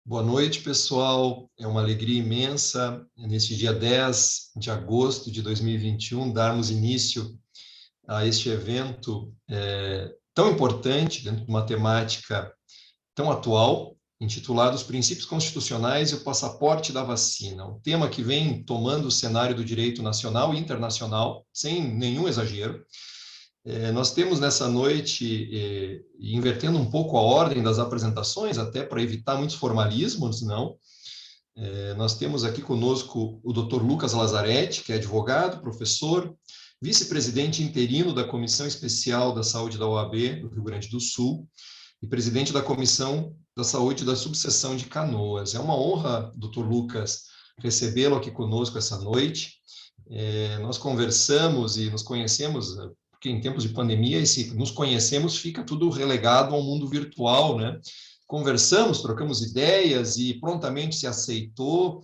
Boa noite, pessoal. É uma alegria imensa, neste dia 10 de agosto de 2021, darmos início a este evento tão importante, dentro de uma temática tão atual, intitulado Os Princípios Constitucionais e o Passaporte da Vacina. Um tema que vem tomando o cenário do direito nacional e internacional, sem nenhum exagero. Nós temos nessa noite, invertendo um pouco a ordem das apresentações, até para evitar muitos formalismos, não? Nós temos aqui conosco o Dr. Lucas Lazzaretti, que é advogado, professor, vice-presidente interino da Comissão Especial da Saúde da OAB do Rio Grande do Sul e presidente da Comissão da Saúde da Subseção de Canoas. É uma honra, Dr. Lucas, recebê-lo aqui conosco essa noite. Nós conversamos e nos conhecemos, porque em tempos de pandemia, esse nos conhecemos fica tudo relegado ao mundo virtual, né? Conversamos, trocamos ideias e prontamente se aceitou.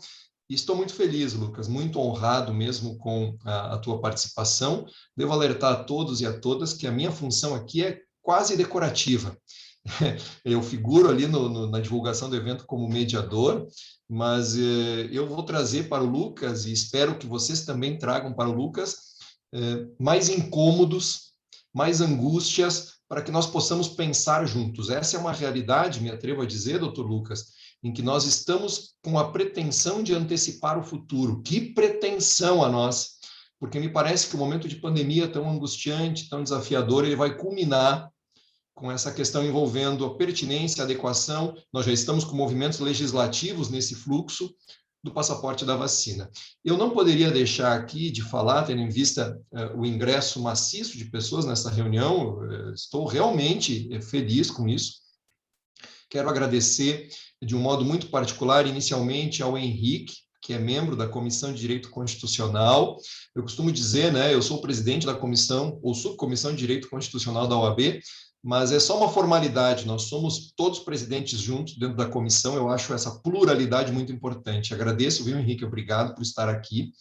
E estou muito feliz, Lucas, muito honrado mesmo com a tua participação. Devo alertar a todos e a todas que a minha função aqui é quase decorativa. Eu figuro ali na divulgação do evento como mediador, mas eu vou trazer para o Lucas, e espero que vocês também tragam para o Lucas, mais incômodos, mais angústias, para que nós possamos pensar juntos. Essa é uma realidade, me atrevo a dizer, doutor Lucas, em que nós estamos com a pretensão de antecipar o futuro. Que pretensão a nós! Porque me parece que o momento de pandemia tão angustiante, tão desafiador, ele vai culminar com essa questão envolvendo a pertinência, a adequação. Nós já estamos com movimentos legislativos nesse fluxo do passaporte da vacina. Eu não poderia deixar aqui de falar, tendo em vista o ingresso maciço de pessoas nessa reunião, estou realmente feliz com isso. Quero agradecer de um modo muito particular, inicialmente, ao Henrique, que é membro da Comissão de Direito Constitucional. Eu costumo dizer, né, eu sou presidente da comissão, ou subcomissão de Direito Constitucional da OAB, mas é só uma formalidade, nós somos todos presidentes juntos dentro da comissão, eu acho essa pluralidade muito importante. Agradeço, viu, Henrique, obrigado por estar aqui.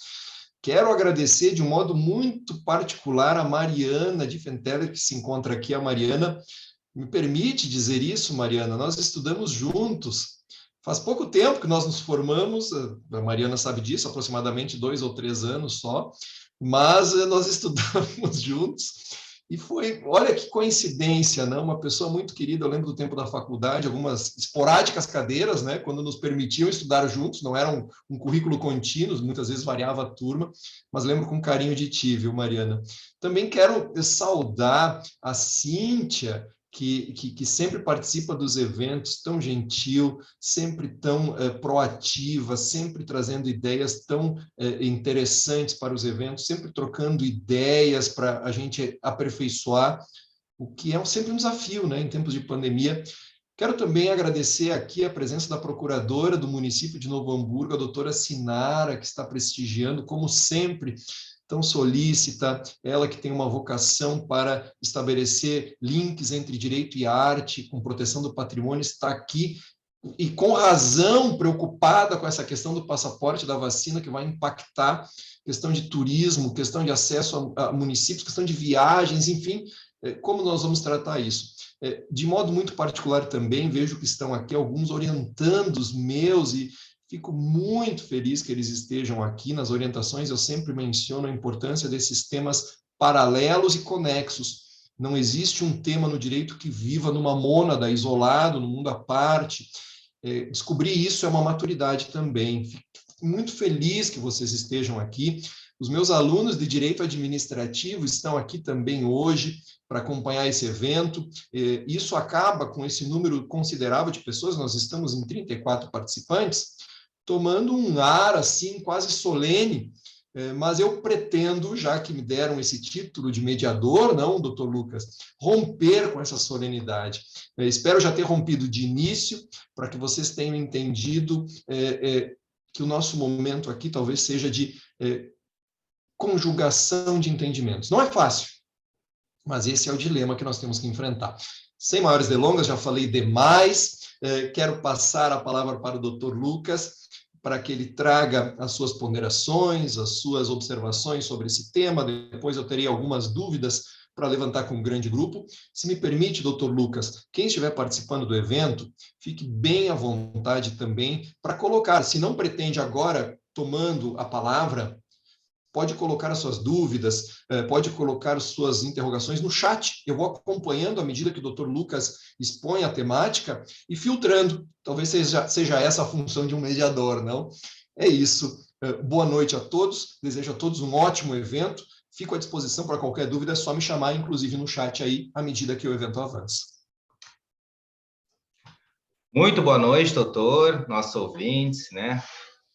Quero agradecer de um modo muito particular a Mariana de Fenteller, que se encontra aqui. A Mariana, me permite dizer isso, Mariana, nós estudamos juntos. Faz pouco tempo que nós nos formamos, a Mariana sabe disso, aproximadamente 2 ou 3 anos só, mas nós estudamos juntos. E foi, olha que coincidência, né? Uma pessoa muito querida, eu lembro do tempo da faculdade, algumas esporádicas cadeiras, né? Quando nos permitiam estudar juntos, não era um currículo contínuo, muitas vezes variava a turma, mas lembro com carinho de ti, viu, Mariana? Também quero saudar a Cíntia, que sempre participa dos eventos, tão gentil, sempre tão proativa, sempre trazendo ideias tão interessantes para os eventos, sempre trocando ideias para a gente aperfeiçoar, o que é sempre um desafio, né, em tempos de pandemia. Quero também agradecer aqui a presença da procuradora do município de Novo Hamburgo, a doutora Sinara, que está prestigiando, como sempre, tão solícita, ela que tem uma vocação para estabelecer links entre direito e arte, com proteção do patrimônio, está aqui e com razão preocupada com essa questão do passaporte da vacina, que vai impactar questão de turismo, questão de acesso a municípios, questão de viagens, enfim, como nós vamos tratar isso? De modo muito particular também, vejo que estão aqui alguns orientandos meus e fico muito feliz que eles estejam aqui. Nas orientações eu sempre menciono a importância desses temas paralelos e conexos. Não existe um tema no direito que viva numa mônada, isolado, no mundo à parte. Descobrir isso é uma maturidade também. Fico muito feliz que vocês estejam aqui. Os meus alunos de Direito Administrativo estão aqui também hoje para acompanhar esse evento. Isso acaba com esse número considerável de pessoas, nós estamos em 34 participantes, tomando um ar assim quase solene, mas eu pretendo, já que me deram esse título de mediador, não, doutor Lucas, romper com essa solenidade. Espero já ter rompido de início, para que vocês tenham entendido que o nosso momento aqui talvez seja de conjugação de entendimentos. Não é fácil, mas esse é o dilema que nós temos que enfrentar. Sem maiores delongas, já falei demais, quero passar a palavra para o doutor Lucas, para que ele traga as suas ponderações, as suas observações sobre esse tema. Depois eu terei algumas dúvidas para levantar com um grande grupo. Se me permite, doutor Lucas, quem estiver participando do evento, fique bem à vontade também para colocar, se não pretende agora, tomando a palavra, pode colocar as suas dúvidas, pode colocar as suas interrogações no chat. Eu vou acompanhando à medida que o doutor Lucas expõe a temática e filtrando. Talvez seja essa a função de um mediador, não? É isso. Boa noite a todos. Desejo a todos um ótimo evento. Fico à disposição para qualquer dúvida, é só me chamar, inclusive no chat aí, à medida que o evento avança. Muito boa noite, doutor, nossos ouvintes, né?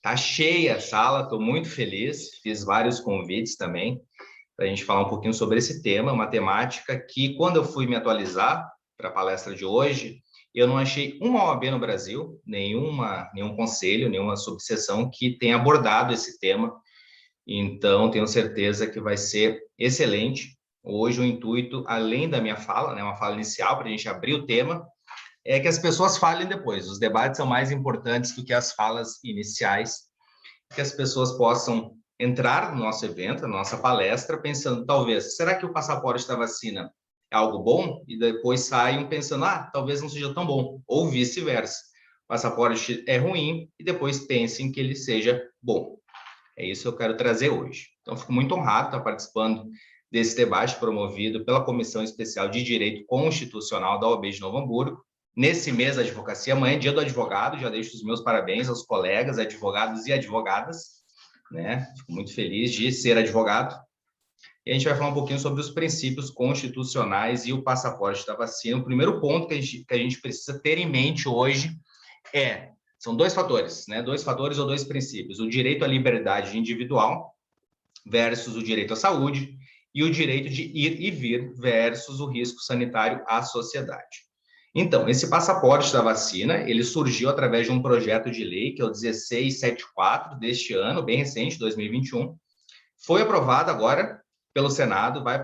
Tá cheia a sala, estou muito feliz, fiz vários convites também para a gente falar um pouquinho sobre esse tema, uma temática que, quando eu fui me atualizar para a palestra de hoje, eu não achei uma OAB no Brasil, nenhum conselho, nenhuma subseção que tenha abordado esse tema, então tenho certeza que vai ser excelente. Hoje o intuito, além da minha fala, né, uma fala inicial para a gente abrir o tema, é que as pessoas falem depois. Os debates são mais importantes do que as falas iniciais, que as pessoas possam entrar no nosso evento, na nossa palestra, pensando, talvez, será que o passaporte da vacina é algo bom? E depois saiam pensando, talvez não seja tão bom, ou vice-versa. O passaporte é ruim e depois pensem que ele seja bom. É isso que eu quero trazer hoje. Então, fico muito honrado de estar participando desse debate promovido pela Comissão Especial de Direito Constitucional da OAB de Novo Hamburgo, nesse mês da advocacia. Amanhã é dia do advogado, já deixo os meus parabéns aos colegas, advogados e advogadas, né? Fico muito feliz de ser advogado. E a gente vai falar um pouquinho sobre os princípios constitucionais e o passaporte da vacina. O primeiro ponto que a gente precisa ter em mente hoje são dois fatores, né? Dois fatores ou dois princípios: o direito à liberdade individual versus o direito à saúde, e o direito de ir e vir versus o risco sanitário à sociedade. Então, esse passaporte da vacina, ele surgiu através de um projeto de lei, que é o 1674 deste ano, bem recente, 2021. Foi aprovado agora pelo Senado, vai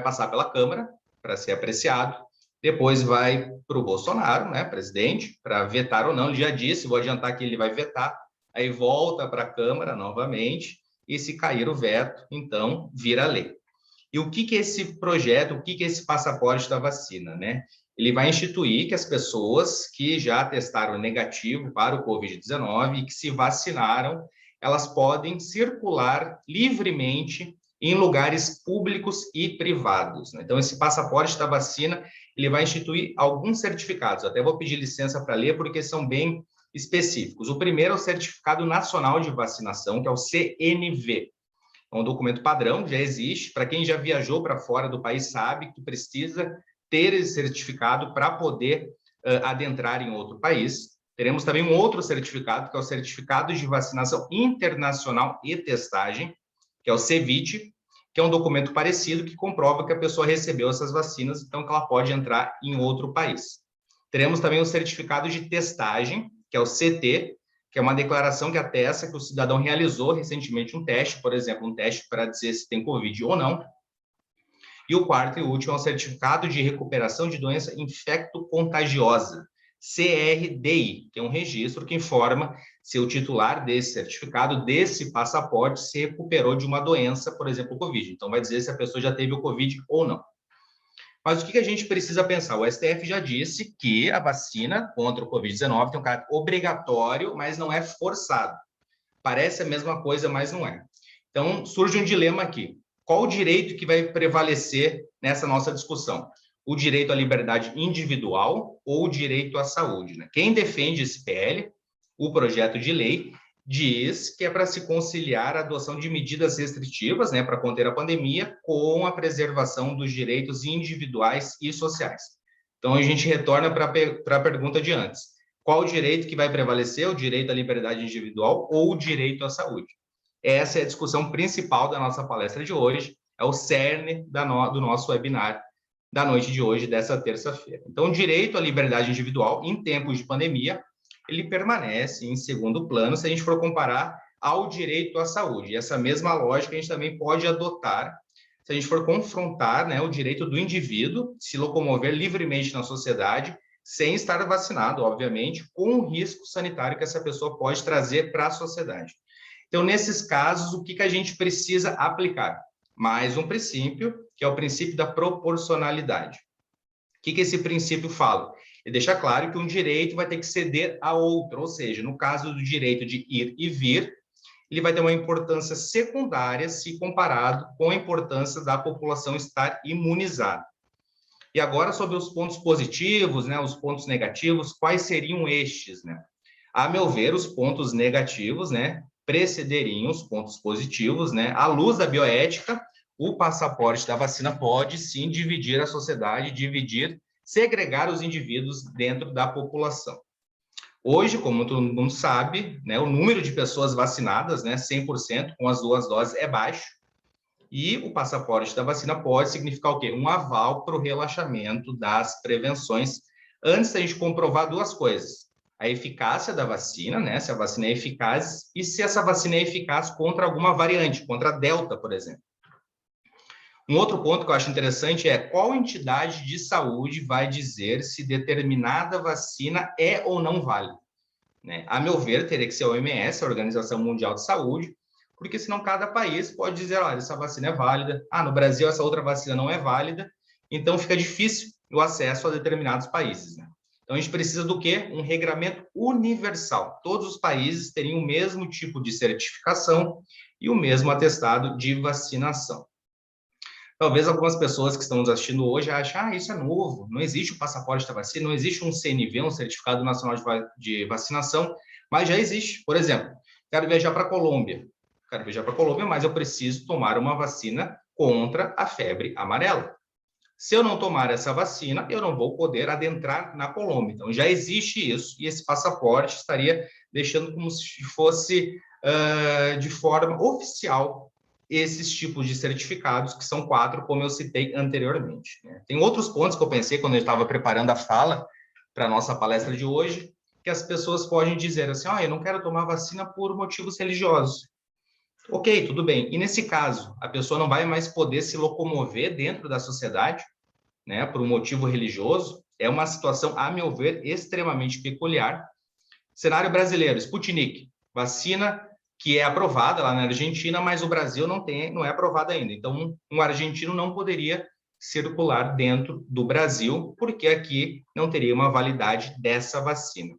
passar pela Câmara para ser apreciado, depois vai para o Bolsonaro, né, presidente, para vetar ou não. Ele já disse, vou adiantar que ele vai vetar, aí volta para a Câmara novamente, e se cair o veto, então vira lei. E o que é esse projeto, o que é esse passaporte da vacina, né? Ele vai instituir que as pessoas que já testaram negativo para o Covid-19 e que se vacinaram, elas podem circular livremente em lugares públicos e privados, né? Então, esse passaporte da vacina, ele vai instituir alguns certificados. Até vou pedir licença para ler, porque são bem específicos. O primeiro é o Certificado Nacional de Vacinação, que é o CNV. É um documento padrão, já existe. Para quem já viajou para fora do país, sabe que precisa ter esse certificado para poder adentrar em outro país. Teremos também um outro certificado, que é o Certificado de Vacinação Internacional e Testagem, que é o CVIT, que é um documento parecido que comprova que a pessoa recebeu essas vacinas, então que ela pode entrar em outro país. Teremos também o certificado de testagem, que é o CT, que é uma declaração que atesta que o cidadão realizou recentemente um teste, por exemplo, um teste para dizer se tem Covid ou não. E o quarto e último é o certificado de recuperação de doença infecto-contagiosa, CRDI, que é um registro que informa se o titular desse certificado, desse passaporte, se recuperou de uma doença, por exemplo, o Covid. Então, vai dizer se a pessoa já teve o Covid ou não. Mas o que a gente precisa pensar? O STF já disse que a vacina contra o Covid-19 tem um caráter obrigatório, mas não é forçado. Parece a mesma coisa, mas não é. Então, surge um dilema aqui. Qual o direito que vai prevalecer nessa nossa discussão? O direito à liberdade individual ou o direito à saúde, né? Quem defende esse PL, o projeto de lei, diz que é para se conciliar a adoção de medidas restritivas, né, para conter a pandemia, com a preservação dos direitos individuais e sociais. Então, a gente retorna para a pergunta de antes. Qual o direito que vai prevalecer? O direito à liberdade individual ou o direito à saúde? Essa é a discussão principal da nossa palestra de hoje, é o cerne do nosso webinar da noite de hoje, dessa terça-feira. Então, o direito à liberdade individual, em tempos de pandemia, ele permanece em segundo plano se a gente for comparar ao direito à saúde. E essa mesma lógica a gente também pode adotar se a gente for confrontar, né, o direito do indivíduo se locomover livremente na sociedade, sem estar vacinado, obviamente, com o risco sanitário que essa pessoa pode trazer para a sociedade. Então, nesses casos, o que a gente precisa aplicar? Mais um princípio, que é o princípio da proporcionalidade. O que esse princípio fala? Ele deixa claro que um direito vai ter que ceder a outro, ou seja, no caso do direito de ir e vir, ele vai ter uma importância secundária se comparado com a importância da população estar imunizada. E agora, sobre os pontos positivos, né, os pontos negativos, quais seriam estes? Né? A meu ver, os pontos negativos, né, precederiam os pontos positivos, né? À luz da bioética, o passaporte da vacina pode, sim, dividir a sociedade, segregar os indivíduos dentro da população. Hoje, como todo mundo sabe, né, o número de pessoas vacinadas, né, 100% com as 2 doses, é baixo. E o passaporte da vacina pode significar o quê? Um aval para o relaxamento das prevenções, antes da gente comprovar 2 coisas. A eficácia da vacina, né, se a vacina é eficaz, e se essa vacina é eficaz contra alguma variante, contra a Delta, por exemplo. Um outro ponto que eu acho interessante é qual entidade de saúde vai dizer se determinada vacina é ou não válida. Né? A meu ver, teria que ser a OMS, a Organização Mundial de Saúde, porque senão cada país pode dizer, olha, essa vacina é válida, no Brasil essa outra vacina não é válida, então fica difícil o acesso a determinados países. Né? Então a gente precisa do quê? Um regramento universal. Todos os países teriam o mesmo tipo de certificação e o mesmo atestado de vacinação. Talvez algumas pessoas que estão nos assistindo hoje achem, isso é novo, não existe o passaporte da vacina, não existe um CNV, um Certificado Nacional de Vacinação, mas já existe. Por exemplo, quero viajar para a Colômbia, mas eu preciso tomar uma vacina contra a febre amarela. Se eu não tomar essa vacina, eu não vou poder adentrar na Colômbia. Então, já existe isso, e esse passaporte estaria deixando como se fosse de forma oficial esses tipos de certificados, que são 4, como eu citei anteriormente. Né? Tem outros pontos que eu pensei quando eu estava preparando a fala para a nossa palestra de hoje, que as pessoas podem dizer assim, eu não quero tomar vacina por motivos religiosos. Ok, tudo bem. E nesse caso, a pessoa não vai mais poder se locomover dentro da sociedade, né, por um motivo religioso. É uma situação, a meu ver, extremamente peculiar. Cenário brasileiro, Sputnik, vacina que é aprovada lá na Argentina, mas o Brasil não é aprovada ainda. Então, um argentino não poderia circular dentro do Brasil, porque aqui não teria uma validade dessa vacina.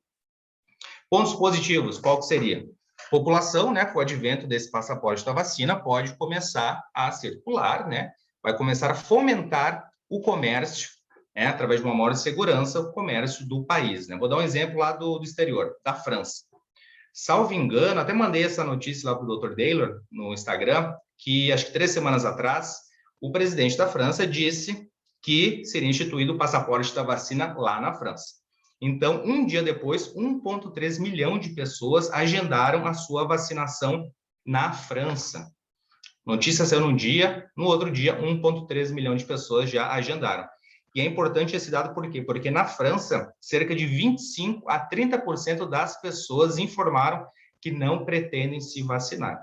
Pontos positivos, qual que seria? População, né, com o advento desse passaporte da vacina, pode começar a circular, né, vai começar a fomentar o comércio, né, através de uma maior segurança, o comércio do país. Né? Vou dar um exemplo lá do exterior, da França. Salvo engano, até mandei essa notícia lá para o Dr. Daylor no Instagram, que acho que 3 semanas atrás, o presidente da França disse que seria instituído o passaporte da vacina lá na França. Então, um dia depois, 1,3 milhão de pessoas agendaram a sua vacinação na França. Notícia saiu num dia, no outro dia, 1,3 milhão de pessoas já agendaram. E é importante esse dado por quê? Porque na França, cerca de 25% a 30% das pessoas informaram que não pretendem se vacinar.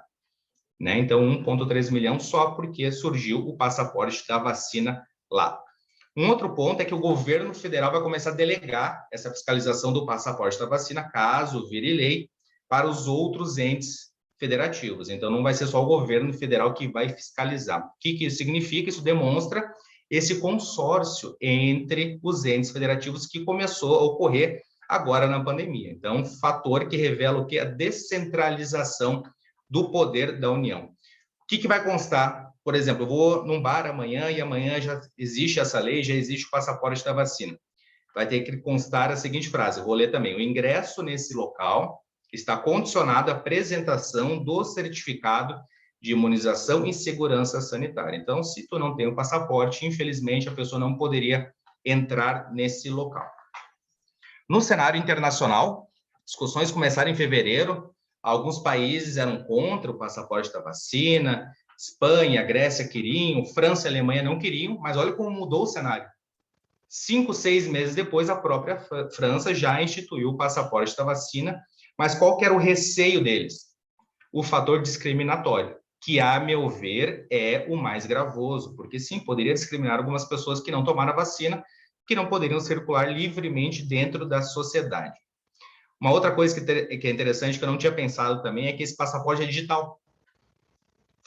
Né? Então, 1,3 milhão só porque surgiu o passaporte da vacina lá. Um outro ponto é que o governo federal vai começar a delegar essa fiscalização do passaporte da vacina, caso vire lei, para os outros entes federativos. Então, não vai ser só o governo federal que vai fiscalizar. O que isso significa? Isso demonstra esse consórcio entre os entes federativos que começou a ocorrer agora na pandemia. Então, fator que revela o que? A descentralização do poder da União. O que vai constar? Por exemplo, eu vou num bar amanhã e amanhã já existe essa lei, já existe o passaporte da vacina. Vai ter que constar a seguinte frase, eu vou ler também. O ingresso nesse local está condicionado à apresentação do certificado de imunização e segurança sanitária. Então, se tu não tem o passaporte, infelizmente, a pessoa não poderia entrar nesse local. No cenário internacional, discussões começaram em fevereiro, alguns países eram contra o passaporte da vacina, Espanha, Grécia queriam, França e Alemanha não queriam, mas olha como mudou o cenário. 5, 6 meses depois, a própria França já instituiu o passaporte da vacina, mas qual que era o receio deles? O fator discriminatório, que, a meu ver, é o mais gravoso, porque sim, poderia discriminar algumas pessoas que não tomaram a vacina, que não poderiam circular livremente dentro da sociedade. Uma outra coisa que é interessante, que eu não tinha pensado também, é que esse passaporte é digital.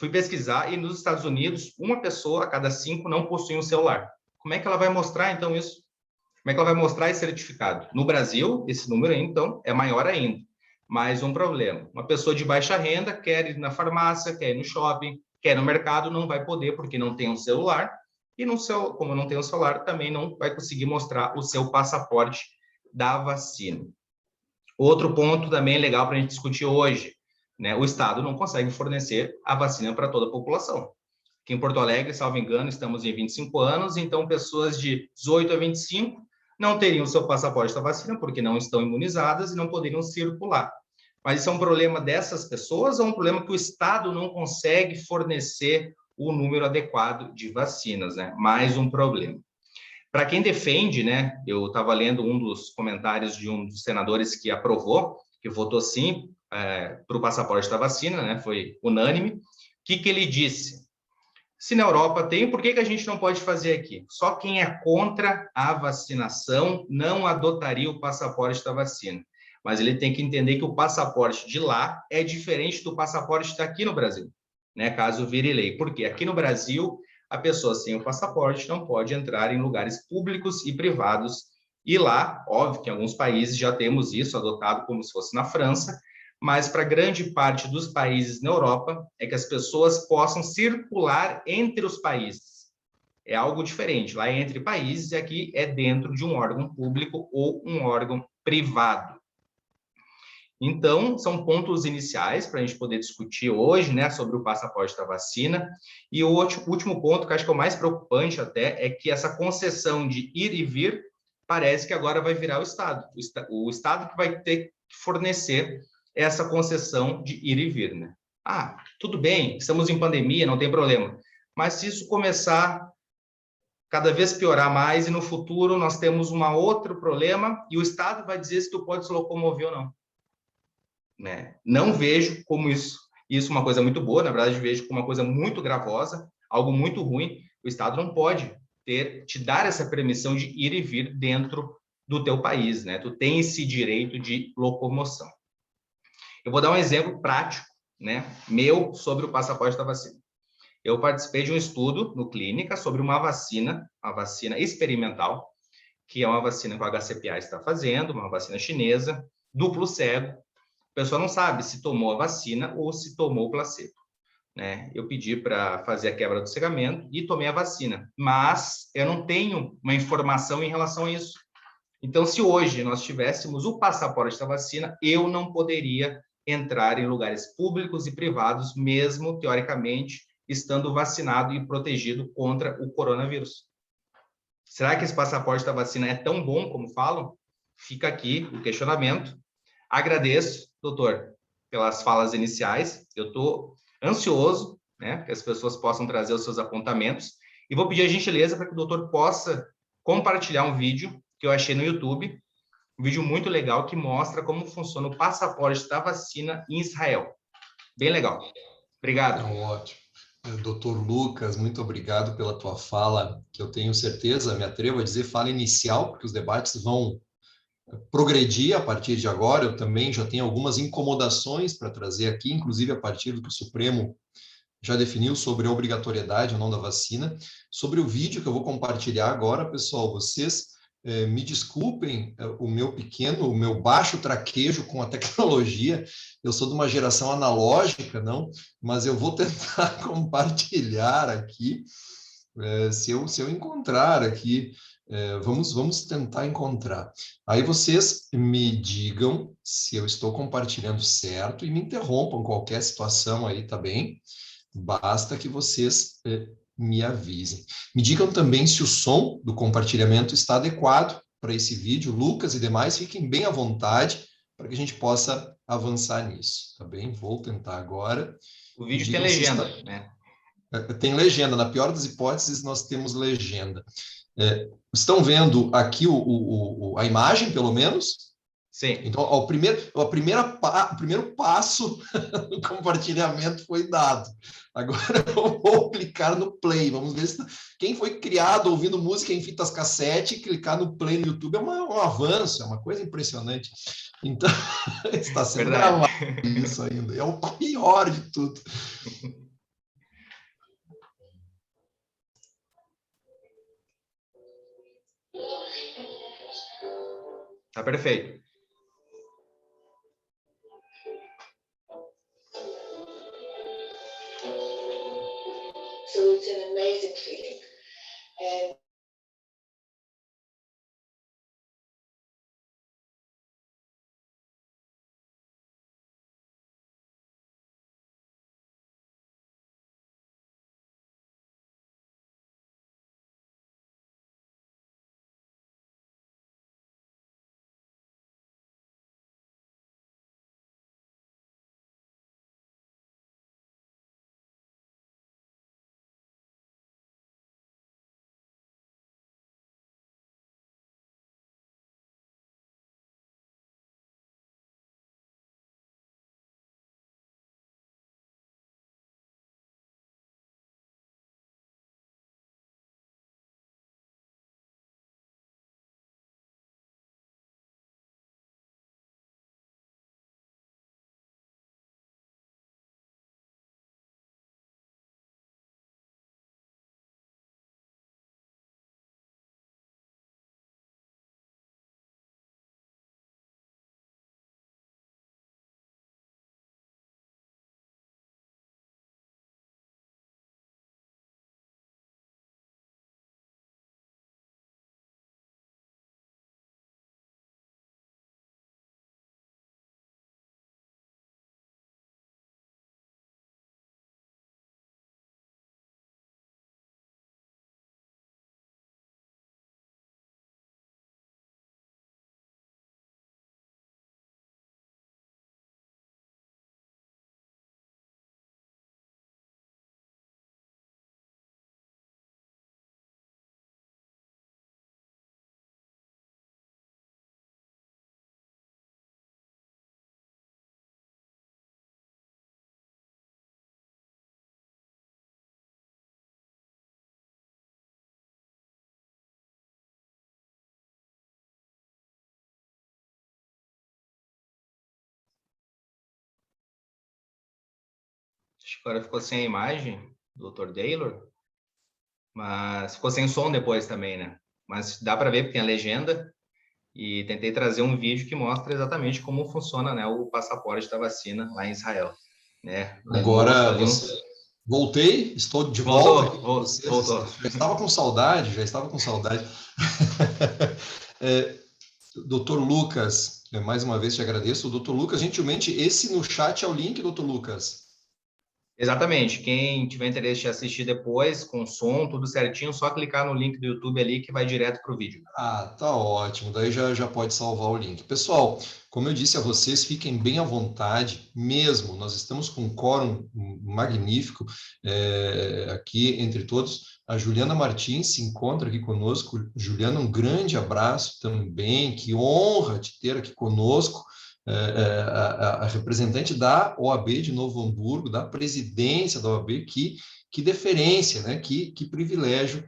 Fui pesquisar e nos Estados Unidos, uma pessoa a cada 5 não possui um celular. Como é que ela vai mostrar, então, isso? Como é que ela vai mostrar esse certificado? No Brasil, esse número, então, é maior ainda. Mais um problema. Uma pessoa de baixa renda quer ir na farmácia, quer ir no shopping, quer ir no mercado, não vai poder porque não tem um celular. E como não tem um celular, também não vai conseguir mostrar o seu passaporte da vacina. Outro ponto também legal para a gente discutir hoje, né? O Estado não consegue fornecer a vacina para toda a população. Aqui em Porto Alegre, salvo engano, estamos em 25 anos, então pessoas de 18 a 25 não teriam seu passaporte da vacina porque não estão imunizadas e não poderiam circular. Mas isso é um problema dessas pessoas ou é um problema que o Estado não consegue fornecer o número adequado de vacinas, né? Mais um problema. Para quem defende, né? Eu estava lendo um dos comentários de um dos senadores que aprovou, que votou sim para o passaporte da vacina, né? Foi unânime. O que ele disse? Se na Europa tem, por que a gente não pode fazer aqui? Só quem é contra a vacinação não adotaria o passaporte da vacina. Mas ele tem que entender que o passaporte de lá é diferente do passaporte daqui no Brasil, né? Caso vire lei. Porque aqui no Brasil, a pessoa sem o passaporte não pode entrar em lugares públicos e privados. E lá, óbvio que em alguns países já temos isso adotado como se fosse na França, mas para grande parte dos países na Europa é que as pessoas possam circular entre os países. É algo diferente. Lá é entre países e aqui é dentro de um órgão público ou um órgão privado. Então, são pontos iniciais para a gente poder discutir hoje, né, sobre o passaporte da vacina. E o último ponto, que acho que é o mais preocupante até, é que essa concessão de ir e vir parece que agora vai virar o Estado. O Estado que vai ter que fornecer essa concessão de ir e vir, né? Ah, tudo bem, estamos em pandemia, não tem problema. Mas se isso começar cada vez piorar mais e no futuro nós temos um outro problema e o Estado vai dizer se tu pode se locomover ou não. Né? Não vejo como isso uma coisa muito boa, na verdade vejo como uma coisa muito gravosa, algo muito ruim. O Estado não pode te dar essa permissão de ir e vir dentro do teu país, né? Tu tem esse direito de locomoção. Eu vou dar um exemplo prático, né, meu sobre o passaporte da vacina. Eu participei de um estudo no Clínica sobre uma vacina experimental, que é uma vacina que o HCPA está fazendo, uma vacina chinesa, duplo cego. A pessoa não sabe se tomou a vacina ou se tomou o placebo, né? Eu pedi para fazer a quebra do cegamento e tomei a vacina, mas eu não tenho uma informação em relação a isso. Então, se hoje nós tivéssemos o passaporte da vacina, eu não poderia entrar em lugares públicos e privados, mesmo teoricamente estando vacinado e protegido contra o coronavírus. Será que esse passaporte da vacina é tão bom como falam? Fica aqui o questionamento. Agradeço, doutor, pelas falas iniciais. Eu estou ansioso, né, que as pessoas possam trazer os seus apontamentos. E vou pedir a gentileza para que o doutor possa compartilhar um vídeo que eu achei no YouTube, um vídeo muito legal que mostra como funciona o passaporte da vacina em Israel. Bem legal. Obrigado. Ótimo. Doutor Lucas, muito obrigado pela tua fala, que eu tenho certeza, me atrevo a dizer fala inicial, porque os debates vão progredir a partir de agora. Eu também já tenho algumas incomodações para trazer aqui, inclusive a partir do que o Supremo já definiu sobre a obrigatoriedade ou não da vacina. Sobre o vídeo que eu vou compartilhar agora, pessoal, vocês me desculpem o meu baixo traquejo com a tecnologia. Eu sou de uma geração analógica, não, mas eu vou tentar compartilhar aqui, se eu encontrar aqui. Vamos tentar encontrar. Aí vocês me digam se eu estou compartilhando certo e me interrompam qualquer situação aí, tá bem? Basta que vocês me avisem. Me digam também se o som do compartilhamento está adequado para esse vídeo. Lucas e demais, fiquem bem à vontade para que a gente possa avançar nisso, tá bem? Vou tentar agora. O vídeo tem legenda, né? Tem legenda. Na pior das hipóteses, nós temos legenda. Estão vendo aqui a imagem, pelo menos? Sim. Então, o primeiro passo do compartilhamento foi dado. Agora eu vou clicar no play. Vamos ver se quem foi criado ouvindo música em fitas cassete, clicar no play no YouTube é um avanço, é uma coisa impressionante. Então, está sendo gravado isso ainda. É o pior de tudo. Tá perfeito. So it's an amazing feeling. And Acho que agora ficou sem a imagem do Dr. Taylor, mas ficou sem som depois também, né? Mas dá para ver porque tem a legenda e tentei trazer um vídeo que mostra exatamente como funciona, né, o passaporte da vacina lá em Israel, né? Agora voltei, estou de volta aqui com vocês. Voltou. Já estava com saudade, Doutor Lucas, mais uma vez te agradeço. Doutor Lucas, gentilmente, esse no chat é o link, doutor Lucas. Exatamente. Quem tiver interesse de assistir depois, com som, tudo certinho, só clicar no link do YouTube ali que vai direto para o vídeo. Ah, tá ótimo. Daí já pode salvar o link. Pessoal, como eu disse a vocês, fiquem bem à vontade mesmo. Nós estamos com um quórum magnífico aqui entre todos. A Juliana Martins se encontra aqui conosco. Juliana, um grande abraço também. Que honra te ter aqui conosco. A representante da OAB de Novo Hamburgo, da presidência da OAB, que deferência, né? Que privilégio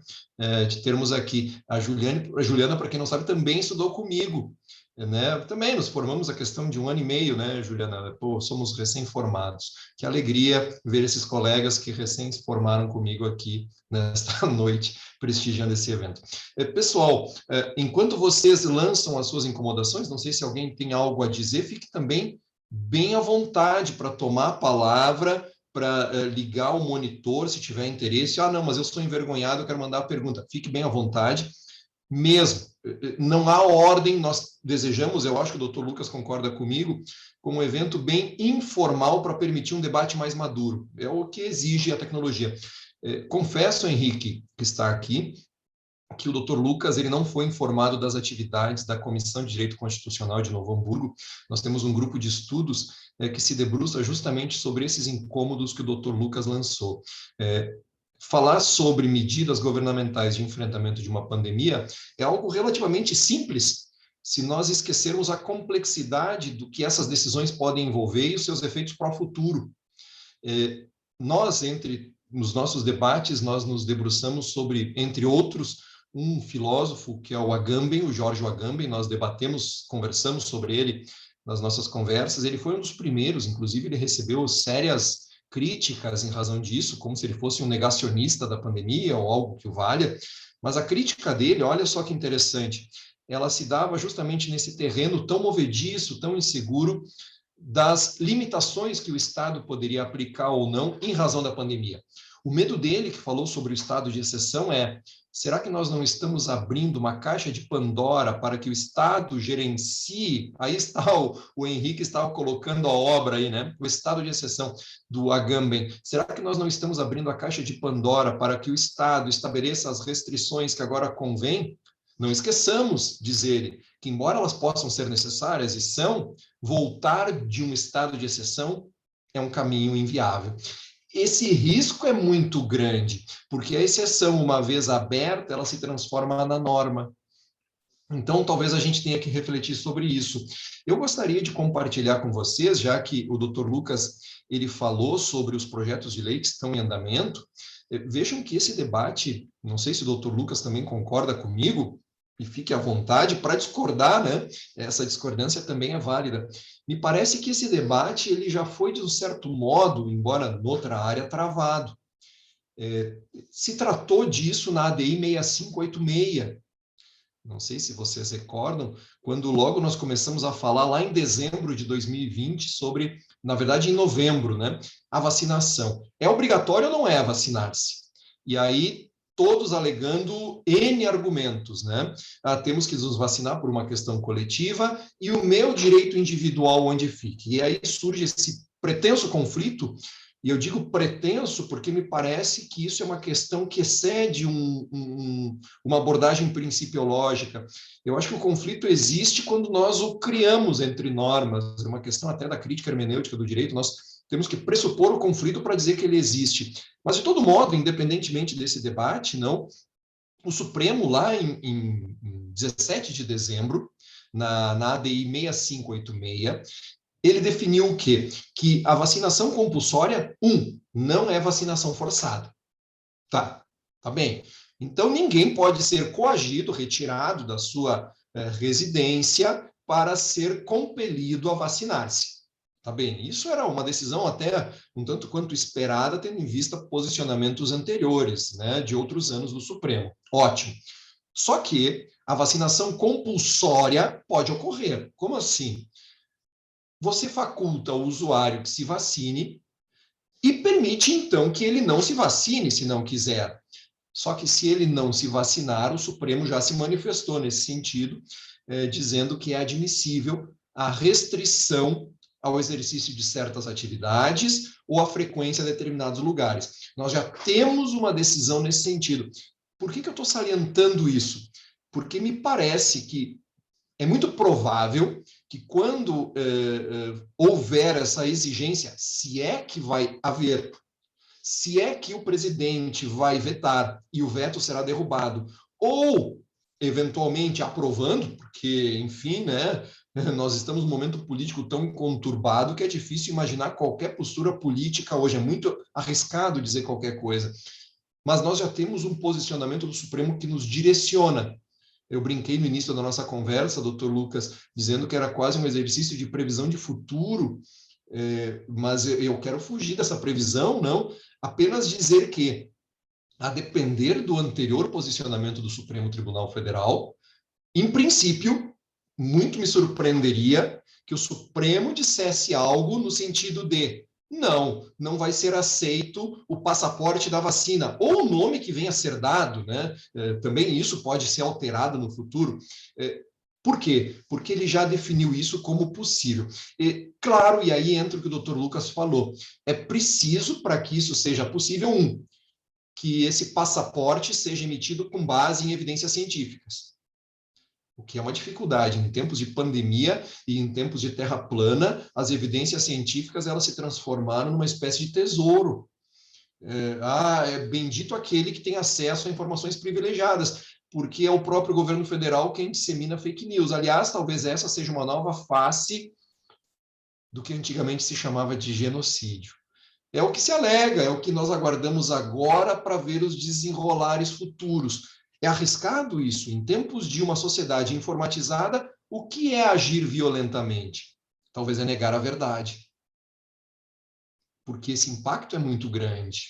de termos aqui a Juliana, para quem não sabe, também estudou comigo, né? Também nos formamos a questão de 1 ano e meio, né, Juliana? Pô, somos recém-formados. Que alegria ver esses colegas que recém se formaram comigo aqui nesta noite, prestigiando esse evento. Pessoal, enquanto vocês lançam as suas incomodações, não sei se alguém tem algo a dizer, fique também bem à vontade para tomar a palavra, para ligar o monitor, se tiver interesse. Ah, não, mas eu sou envergonhado, eu quero mandar a pergunta. Fique bem à vontade, mesmo. Não há ordem, nós desejamos, eu acho que o doutor Lucas concorda comigo, como um evento bem informal para permitir um debate mais maduro. É o que exige a tecnologia. Confesso, Henrique, que está aqui, que o Dr. Lucas ele não foi informado das atividades da Comissão de Direito Constitucional de Novo Hamburgo. Nós temos um grupo de estudos que se debruça justamente sobre esses incômodos que o Dr. Lucas lançou. Falar sobre medidas governamentais de enfrentamento de uma pandemia é algo relativamente simples, se nós esquecermos a complexidade do que essas decisões podem envolver e os seus efeitos para o futuro. Nós, nos nossos debates, nós nos debruçamos sobre, entre outros, um filósofo que é o Agamben, o George Agamben. Nós debatemos, conversamos sobre ele nas nossas conversas. Ele foi um dos primeiros, inclusive ele recebeu sérias críticas em razão disso, como se ele fosse um negacionista da pandemia ou algo que o valha. Mas a crítica dele, olha só que interessante, ela se dava justamente nesse terreno tão movediço, tão inseguro, das limitações que o Estado poderia aplicar ou não em razão da pandemia. O medo dele, que falou sobre o estado de exceção, será que nós não estamos abrindo uma caixa de Pandora para que o Estado gerencie? Aí está o Henrique estava colocando a obra aí, né? O estado de exceção do Agamben. Será que nós não estamos abrindo a caixa de Pandora para que o Estado estabeleça as restrições que agora convém? Não esqueçamos, diz ele, que embora elas possam ser necessárias e são, voltar de um estado de exceção é um caminho inviável. Esse risco é muito grande, porque a exceção, uma vez aberta, ela se transforma na norma. Então, talvez a gente tenha que refletir sobre isso. Eu gostaria de compartilhar com vocês, já que o Dr. Lucas ele falou sobre os projetos de lei que estão em andamento, vejam que esse debate, não sei se o Dr. Lucas também concorda comigo, e fique à vontade para discordar, né? Essa discordância também é válida. Me parece que esse debate ele já foi, de um certo modo, embora noutra área, travado. Se tratou disso na ADI 6586. Não sei se vocês recordam, quando logo nós começamos a falar lá em dezembro de 2020 sobre, na verdade em novembro, né? A vacinação. É obrigatório ou não é vacinar-se? E aí todos alegando N argumentos, né? Temos que nos vacinar por uma questão coletiva e o meu direito individual onde fique. E aí surge esse pretenso conflito, e eu digo pretenso porque me parece que isso é uma questão que excede uma abordagem principiológica. Eu acho que o conflito existe quando nós o criamos entre normas, é uma questão até da crítica hermenêutica do direito, nós temos que pressupor o conflito para dizer que ele existe. Mas, de todo modo, independentemente desse debate, não, o Supremo, lá em 17 de dezembro, na ADI 6586, ele definiu o quê? Que a vacinação compulsória, não é vacinação forçada. Tá bem. Então, ninguém pode ser coagido, retirado da sua residência para ser compelido a vacinar-se. Tá bem, isso era uma decisão até um tanto quanto esperada, tendo em vista posicionamentos anteriores, né, de outros anos do Supremo. Ótimo. Só que a vacinação compulsória pode ocorrer. Como assim? Você faculta ao usuário que se vacine e permite, então, que ele não se vacine se não quiser. Só que se ele não se vacinar, o Supremo já se manifestou nesse sentido, dizendo que é admissível a restrição ao exercício de certas atividades ou a frequência em determinados lugares. Nós já temos uma decisão nesse sentido. Por que eu estou salientando isso? Porque me parece que é muito provável que quando houver essa exigência, se é que vai haver, se é que o presidente vai vetar e o veto será derrubado, ou eventualmente aprovando, porque, enfim, né, nós estamos num momento político tão conturbado que é difícil imaginar qualquer postura política hoje, é muito arriscado dizer qualquer coisa. Mas nós já temos um posicionamento do Supremo que nos direciona. Eu brinquei no início da nossa conversa, doutor Lucas, dizendo que era quase um exercício de previsão de futuro, mas eu quero fugir dessa previsão, não, apenas dizer que, a depender do anterior posicionamento do Supremo Tribunal Federal, em princípio, muito me surpreenderia que o Supremo dissesse algo no sentido de não vai ser aceito o passaporte da vacina, ou o nome que venha a ser dado, né? Também isso pode ser alterado no futuro. Por quê? Porque ele já definiu isso como possível. Claro, e aí entra o que o Dr. Lucas falou, é preciso, para que isso seja possível, que esse passaporte seja emitido com base em evidências científicas. O que é uma dificuldade. Em tempos de pandemia e em tempos de terra plana, as evidências científicas elas se transformaram numa espécie de tesouro. Bendito aquele que tem acesso a informações privilegiadas, porque é o próprio governo federal quem dissemina fake news. Aliás, talvez essa seja uma nova face do que antigamente se chamava de genocídio. É o que se alega, é o que nós aguardamos agora para ver os desenrolares futuros. É arriscado isso. Em tempos de uma sociedade informatizada, o que é agir violentamente? Talvez é negar a verdade. Porque esse impacto é muito grande.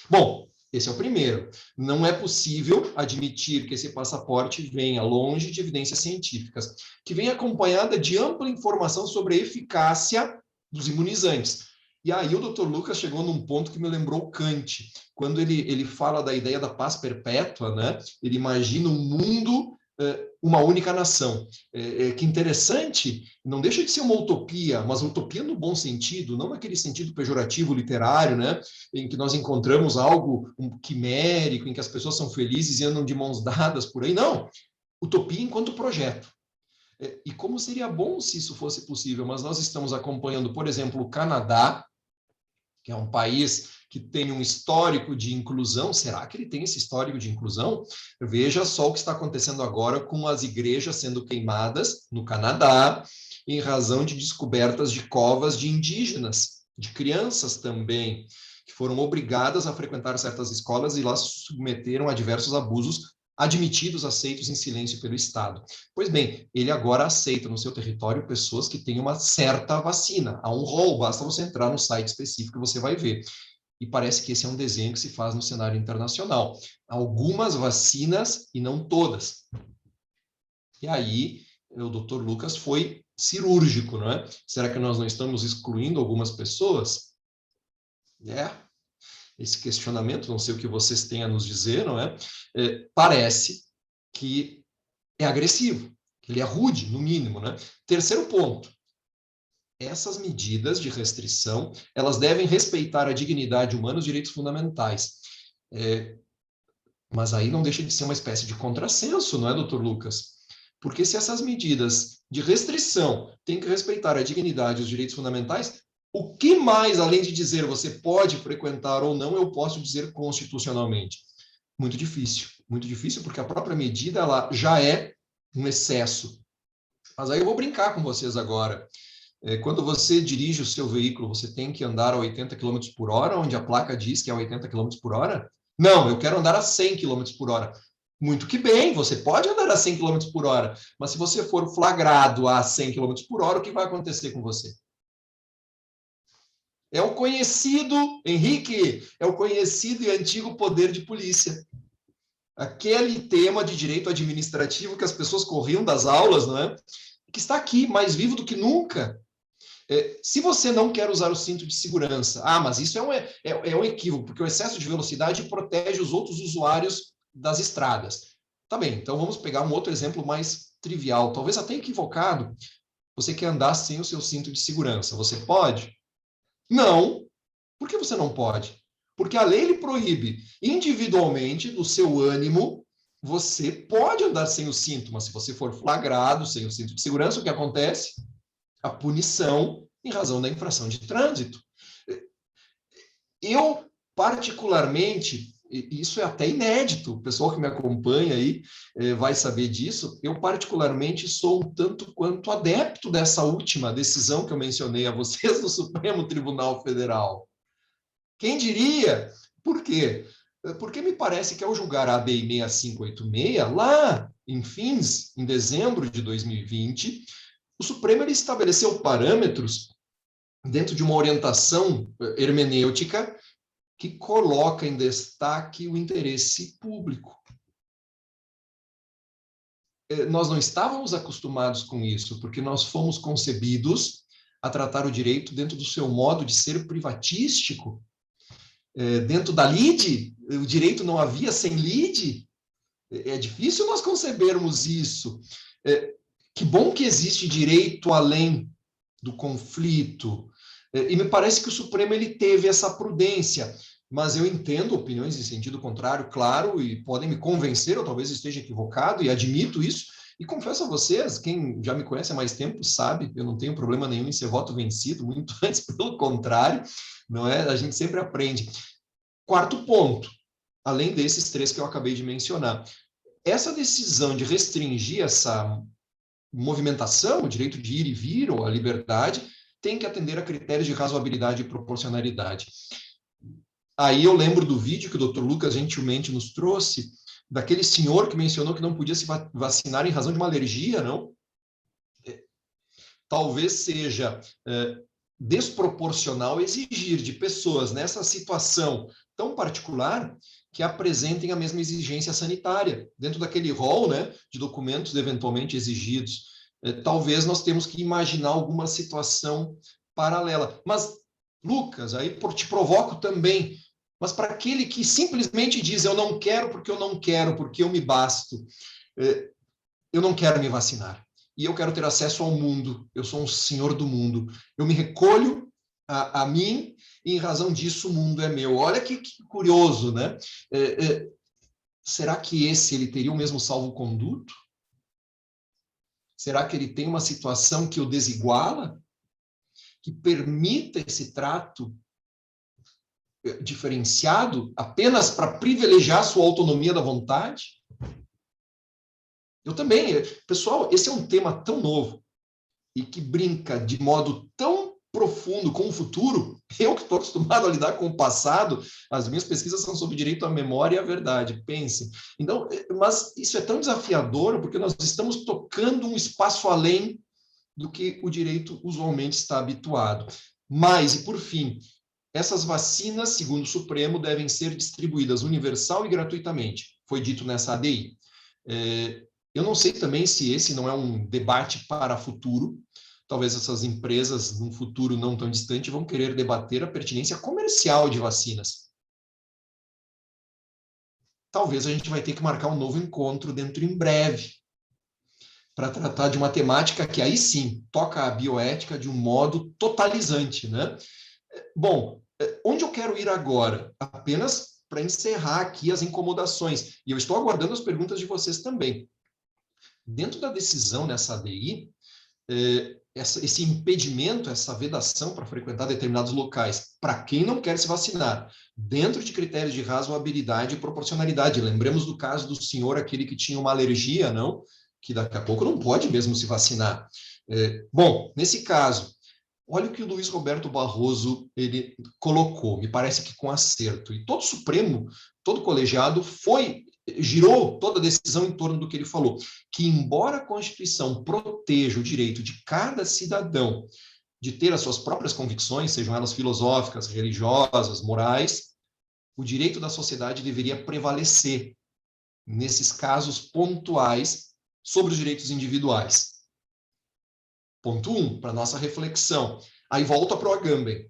Bom, Esse é o primeiro. Não é possível admitir que esse passaporte venha longe de evidências científicas, que venha acompanhada de ampla informação sobre a eficácia dos imunizantes. E aí o Dr. Lucas chegou num ponto que me lembrou Kant, quando ele fala da ideia da paz perpétua, né? Ele imagina um mundo, uma única nação. Que interessante, não deixa de ser uma utopia, mas utopia no bom sentido, não naquele sentido pejorativo literário, né? Em que nós encontramos algo quimérico, em que as pessoas são felizes e andam de mãos dadas por aí. Não, utopia enquanto projeto. E como seria bom se isso fosse possível, mas nós estamos acompanhando, por exemplo, o Canadá, que é um país que tem um histórico de inclusão. Será que ele tem esse histórico de inclusão? Veja só o que está acontecendo agora com as igrejas sendo queimadas no Canadá, em razão de descobertas de covas de indígenas, de crianças também, que foram obrigadas a frequentar certas escolas e lá se submeteram a diversos abusos admitidos, aceitos em silêncio pelo Estado. Pois bem, ele agora aceita no seu território pessoas que têm uma certa vacina. Há um rol, basta você entrar no site específico e você vai ver. E parece que esse é um desenho que se faz no cenário internacional. Algumas vacinas e não todas. E aí, o Dr. Lucas foi cirúrgico, não é? Será que nós não estamos excluindo algumas pessoas? Esse questionamento, não sei o que vocês têm a nos dizer, não é? Parece que é agressivo, que ele é rude, no mínimo, né? Terceiro ponto, essas medidas de restrição, elas devem respeitar a dignidade humana e os direitos fundamentais. Mas aí não deixa de ser uma espécie de contrassenso, não é, doutor Lucas? Porque se essas medidas de restrição têm que respeitar a dignidade e os direitos fundamentais, o que mais, além de dizer você pode frequentar ou não, eu posso dizer constitucionalmente? Muito difícil, porque a própria medida ela já é um excesso. Mas aí eu vou brincar com vocês agora. Quando você dirige o seu veículo, você tem que andar a 80 km por hora, onde a placa diz que é 80 km por hora? Não, eu quero andar a 100 km por hora. Muito que bem, você pode andar a 100 km por hora, mas se você for flagrado a 100 km por hora, o que vai acontecer com você? É o conhecido, Henrique, é o conhecido e antigo poder de polícia. Aquele tema de direito administrativo que as pessoas corriam das aulas, não é? Que está aqui, mais vivo do que nunca. Se você não quer usar o cinto de segurança, mas isso é um equívoco, porque o excesso de velocidade protege os outros usuários das estradas. Tá bem, então vamos pegar um outro exemplo mais trivial, talvez até equivocado. Você quer andar sem o seu cinto de segurança, você pode? Não. Por que você não pode? Porque a lei lhe proíbe individualmente, do seu ânimo, você pode andar sem o cinto, mas se você for flagrado sem o cinto de segurança, o que acontece? A punição em razão da infração de trânsito. Eu, particularmente, isso é até inédito, o pessoal que me acompanha aí vai saber disso, eu particularmente sou um tanto quanto adepto dessa última decisão que eu mencionei a vocês do Supremo Tribunal Federal. Quem diria? Por quê? Porque me parece que ao julgar a ABI 6586, lá em fins, em dezembro de 2020, o Supremo ele estabeleceu parâmetros dentro de uma orientação hermenêutica que coloca em destaque o interesse público. Nós não estávamos acostumados com isso, porque nós fomos concebidos a tratar o direito dentro do seu modo de ser privatístico. Dentro da lide, o direito não havia sem lide. É difícil nós concebermos isso. Que bom que existe direito além do conflito. E me parece que o Supremo ele teve essa prudência, mas eu entendo opiniões em sentido contrário, claro, e podem me convencer, ou talvez esteja equivocado, e admito isso, e confesso a vocês, quem já me conhece há mais tempo sabe, eu não tenho problema nenhum em ser voto vencido, muito antes, pelo contrário, não é? A gente sempre aprende. Quarto ponto, além desses três que eu acabei de mencionar, essa decisão de restringir essa movimentação, o direito de ir e vir, ou a liberdade, tem que atender a critérios de razoabilidade e proporcionalidade. Aí eu lembro do vídeo que o Dr. Lucas gentilmente nos trouxe, daquele senhor que mencionou que não podia se vacinar em razão de uma alergia, não? Talvez seja desproporcional exigir de pessoas nessa situação tão particular que apresentem a mesma exigência sanitária, dentro daquele rol, né, de documentos eventualmente exigidos. Talvez nós temos que imaginar alguma situação paralela. Mas, Lucas, aí te provoco também, mas para aquele que simplesmente diz, eu não quero, porque eu me basto, eu não quero me vacinar, e eu quero ter acesso ao mundo, eu sou um senhor do mundo, eu me recolho a mim, e em razão disso o mundo é meu. Olha que curioso, né? Será que ele teria o mesmo salvo-conduto? Será que ele tem uma situação que o desiguala? Que permita esse trato diferenciado apenas para privilegiar sua autonomia da vontade? Eu também. Pessoal, esse é um tema tão novo e que brinca de modo tão profundo com o futuro. Eu que estou acostumado a lidar com o passado, as minhas pesquisas são sobre direito à memória e à verdade, pense. Então, mas isso é tão desafiador porque nós estamos tocando um espaço além do que o direito usualmente está habituado. Mas, e por fim, essas vacinas, segundo o Supremo, devem ser distribuídas universal e gratuitamente. Foi dito nessa ADI. Eu não sei também se esse não é um debate para futuro. Talvez essas empresas, num futuro não tão distante, vão querer debater a pertinência comercial de vacinas. Talvez a gente vai ter que marcar um novo encontro dentro em breve, para tratar de uma temática que aí sim toca a bioética de um modo totalizante, né? Bom, onde eu quero ir agora? Apenas para encerrar aqui as incomodações. E eu estou aguardando as perguntas de vocês também. Dentro da decisão nessa ADI, esse impedimento, essa vedação para frequentar determinados locais, para quem não quer se vacinar, dentro de critérios de razoabilidade e proporcionalidade. Lembremos do caso do senhor, aquele que tinha uma alergia, não? Que daqui a pouco não pode mesmo se vacinar. Bom, nesse caso, olha o que o Luiz Roberto Barroso ele colocou, me parece que com acerto. E todo Supremo, todo colegiado girou toda a decisão em torno do que ele falou, que embora a Constituição proteja o direito de cada cidadão de ter as suas próprias convicções, sejam elas filosóficas, religiosas, morais, o direito da sociedade deveria prevalecer nesses casos pontuais sobre os direitos individuais. Ponto 1, para nossa reflexão. Aí volta para o Agamben.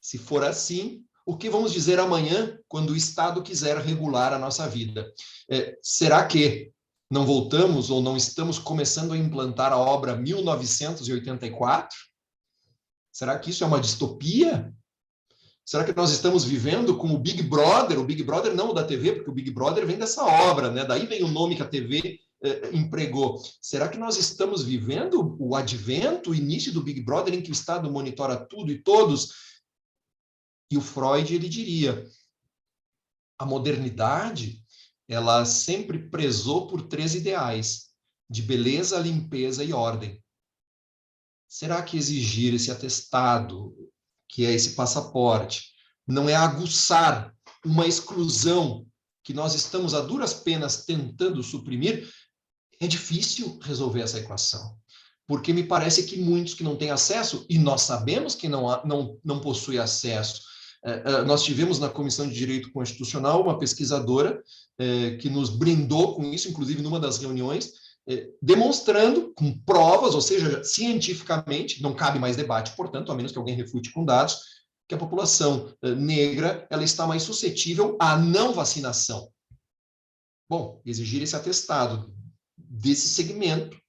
Se for assim, o que vamos dizer amanhã quando o Estado quiser regular a nossa vida? Será que não voltamos ou não estamos começando a implantar a obra 1984? Será que isso é uma distopia? Será que nós estamos vivendo com o Big Brother não o da TV, porque o Big Brother vem dessa obra, né? Daí vem o nome que a TV empregou. Será que nós estamos vivendo o advento, o início do Big Brother, em que o Estado monitora tudo e todos? E o Freud, ele diria, a modernidade, ela sempre prezou por 3 ideais, de beleza, limpeza e ordem. Será que exigir esse atestado, que é esse passaporte, não é aguçar uma exclusão que nós estamos a duras penas tentando suprimir? É difícil resolver essa equação, porque me parece que muitos que não têm acesso, e nós sabemos que não possuem acesso. Nós tivemos na Comissão de Direito Constitucional uma pesquisadora que nos brindou com isso, inclusive numa das reuniões, demonstrando com provas, ou seja, cientificamente, não cabe mais debate, portanto, a menos que alguém refute com dados, que a população negra ela está mais suscetível à não vacinação. Bom, exigir esse atestado desse segmento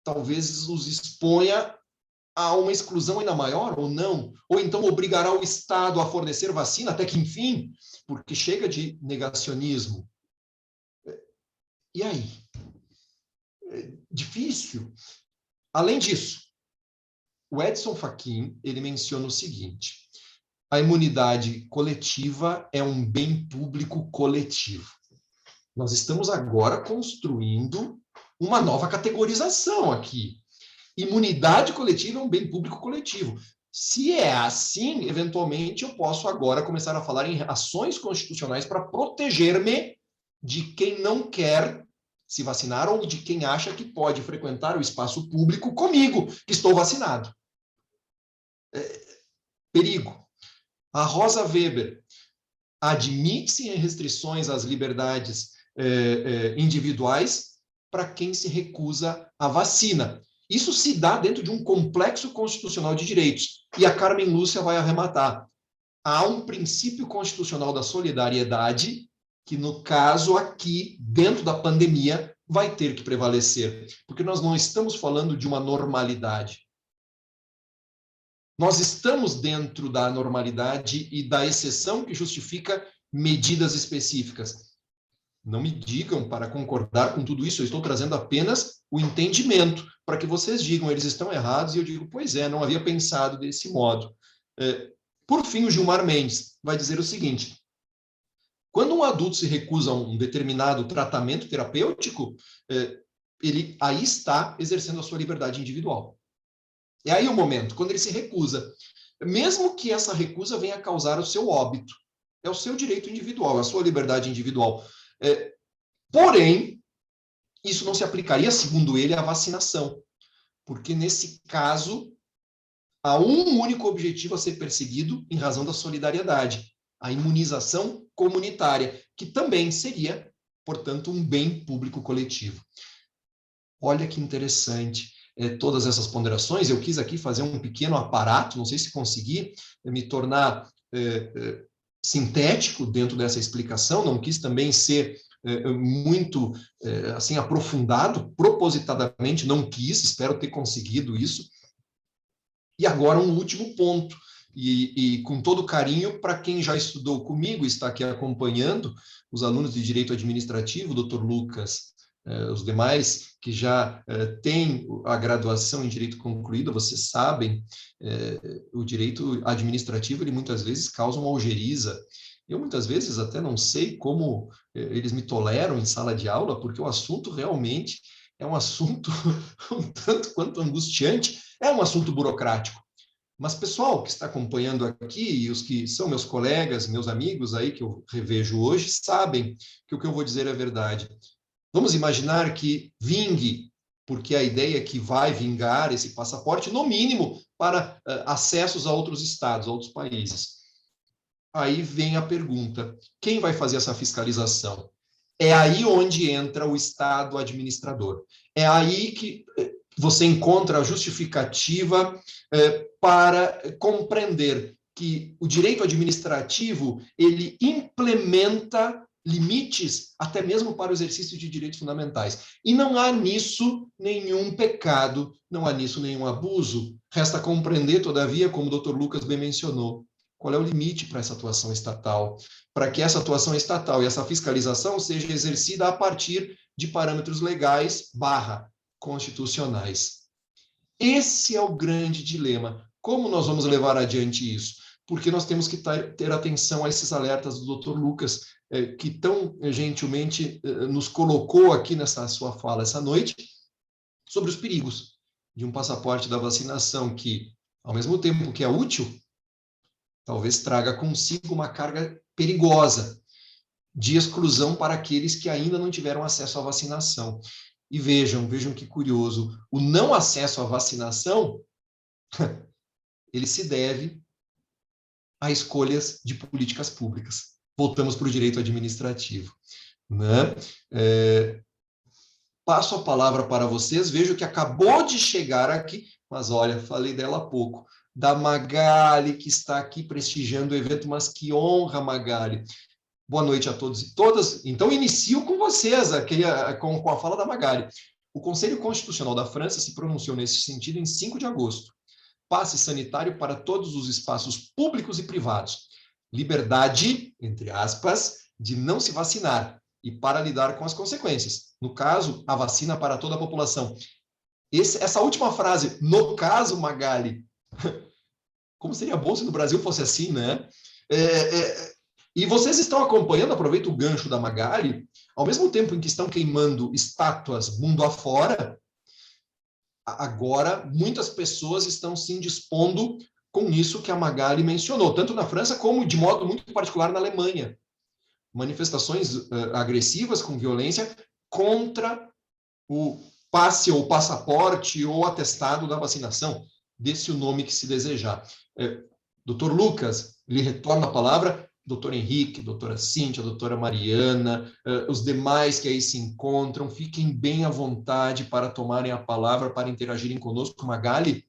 talvez os exponha a uma exclusão ainda maior, ou não, ou então obrigará o Estado a fornecer vacina, até que, enfim, porque chega de negacionismo. E aí? Difícil. Além disso, o Edson Fachin, ele menciona o seguinte: a imunidade coletiva é um bem público coletivo. Nós estamos agora construindo uma nova categorização aqui. Imunidade coletiva é um bem público coletivo. Se é assim, eventualmente eu posso agora começar a falar em ações constitucionais para proteger-me de quem não quer se vacinar ou de quem acha que pode frequentar o espaço público comigo, que estou vacinado. Perigo. A Rosa Weber, admite-se restrições às liberdades individuais para quem se recusa à vacina. Isso se dá dentro de um complexo constitucional de direitos. E a Carmen Lúcia vai arrematar. Há um princípio constitucional da solidariedade que, no caso aqui, dentro da pandemia, vai ter que prevalecer. Porque nós não estamos falando de uma normalidade. Nós estamos dentro da normalidade e da exceção que justifica medidas específicas. Não me digam para concordar com tudo isso, eu estou trazendo apenas o entendimento, para que vocês digam, eles estão errados, e eu digo, pois é, não havia pensado desse modo. Por fim, o Gilmar Mendes vai dizer o seguinte: quando um adulto se recusa a um determinado tratamento terapêutico, ele aí está exercendo a sua liberdade individual. É aí o momento, quando ele se recusa. Mesmo que essa recusa venha a causar o seu óbito. É o seu direito individual, é a sua liberdade individual. Porém, isso não se aplicaria, segundo ele, à vacinação. Porque, nesse caso, há um único objetivo a ser perseguido em razão da solidariedade. A imunização comunitária, que também seria, portanto, um bem público coletivo. Olha que interessante. Todas essas ponderações, eu quis aqui fazer um pequeno aparato, não sei se consegui me tornar sintético dentro dessa explicação, não quis também ser muito assim aprofundado, propositadamente não quis, espero ter conseguido isso. E agora um último ponto, e com todo carinho para quem já estudou comigo, está aqui acompanhando, os alunos de Direito Administrativo, Dr. Lucas, os demais que já têm a graduação em Direito concluída, vocês sabem, o Direito Administrativo, ele muitas vezes causa uma algeriza. Eu muitas vezes até não sei como eles me toleram em sala de aula, porque o assunto realmente é um assunto um tanto quanto angustiante, é um assunto burocrático. Mas, pessoal que está acompanhando aqui, e os que são meus colegas, meus amigos aí que eu revejo hoje, sabem que o que eu vou dizer é verdade. Vamos imaginar que vingue, porque a ideia é que vai vingar esse passaporte, no mínimo, para acessos a outros estados, a outros países. Aí vem a pergunta, quem vai fazer essa fiscalização? É aí onde entra o Estado administrador. É aí que você encontra a justificativa para compreender que o direito administrativo, ele implementa limites até mesmo para o exercício de direitos fundamentais. E não há nisso nenhum pecado, não há nisso nenhum abuso. Resta compreender, todavia, como o Dr. Lucas bem mencionou, qual é o limite para essa atuação estatal, para que essa atuação estatal e essa fiscalização seja exercida a partir de parâmetros legais / constitucionais. Esse é o grande dilema. Como nós vamos levar adiante isso? Porque nós temos que ter atenção a esses alertas do Dr. Lucas, que tão gentilmente nos colocou aqui nessa sua fala essa noite, sobre os perigos de um passaporte da vacinação que, ao mesmo tempo que é útil, talvez traga consigo uma carga perigosa de exclusão para aqueles que ainda não tiveram acesso à vacinação. E vejam que curioso, o não acesso à vacinação, ele se deve a escolhas de políticas públicas. Voltamos para o direito administrativo, né? Passo a palavra para vocês, vejo que acabou de chegar aqui, mas olha, falei dela há pouco, da Magali, que está aqui prestigiando o evento, mas que honra, Magali. Boa noite a todos e todas. Então, inicio com vocês, com a fala da Magali. O Conselho Constitucional da França se pronunciou nesse sentido em 5 de agosto. Passe sanitário para todos os espaços públicos e privados. Liberdade, entre aspas, de não se vacinar e para lidar com as consequências. No caso, a vacina para toda a população. Essa última frase, no caso, Magali, como seria bom se no Brasil fosse assim, né? E vocês estão acompanhando, aproveito o gancho da Magali, ao mesmo tempo em que estão queimando estátuas mundo afora, agora muitas pessoas estão se indispondo com isso que a Magali mencionou, tanto na França como de modo muito particular na Alemanha. Manifestações agressivas com violência contra o passe ou passaporte ou atestado da vacinação, desse o nome que se desejar. Doutor Lucas, lhe retorno a palavra, doutor Henrique, doutora Cíntia, doutora Mariana, os demais que aí se encontram, fiquem bem à vontade para tomarem a palavra, para interagirem conosco. Magali,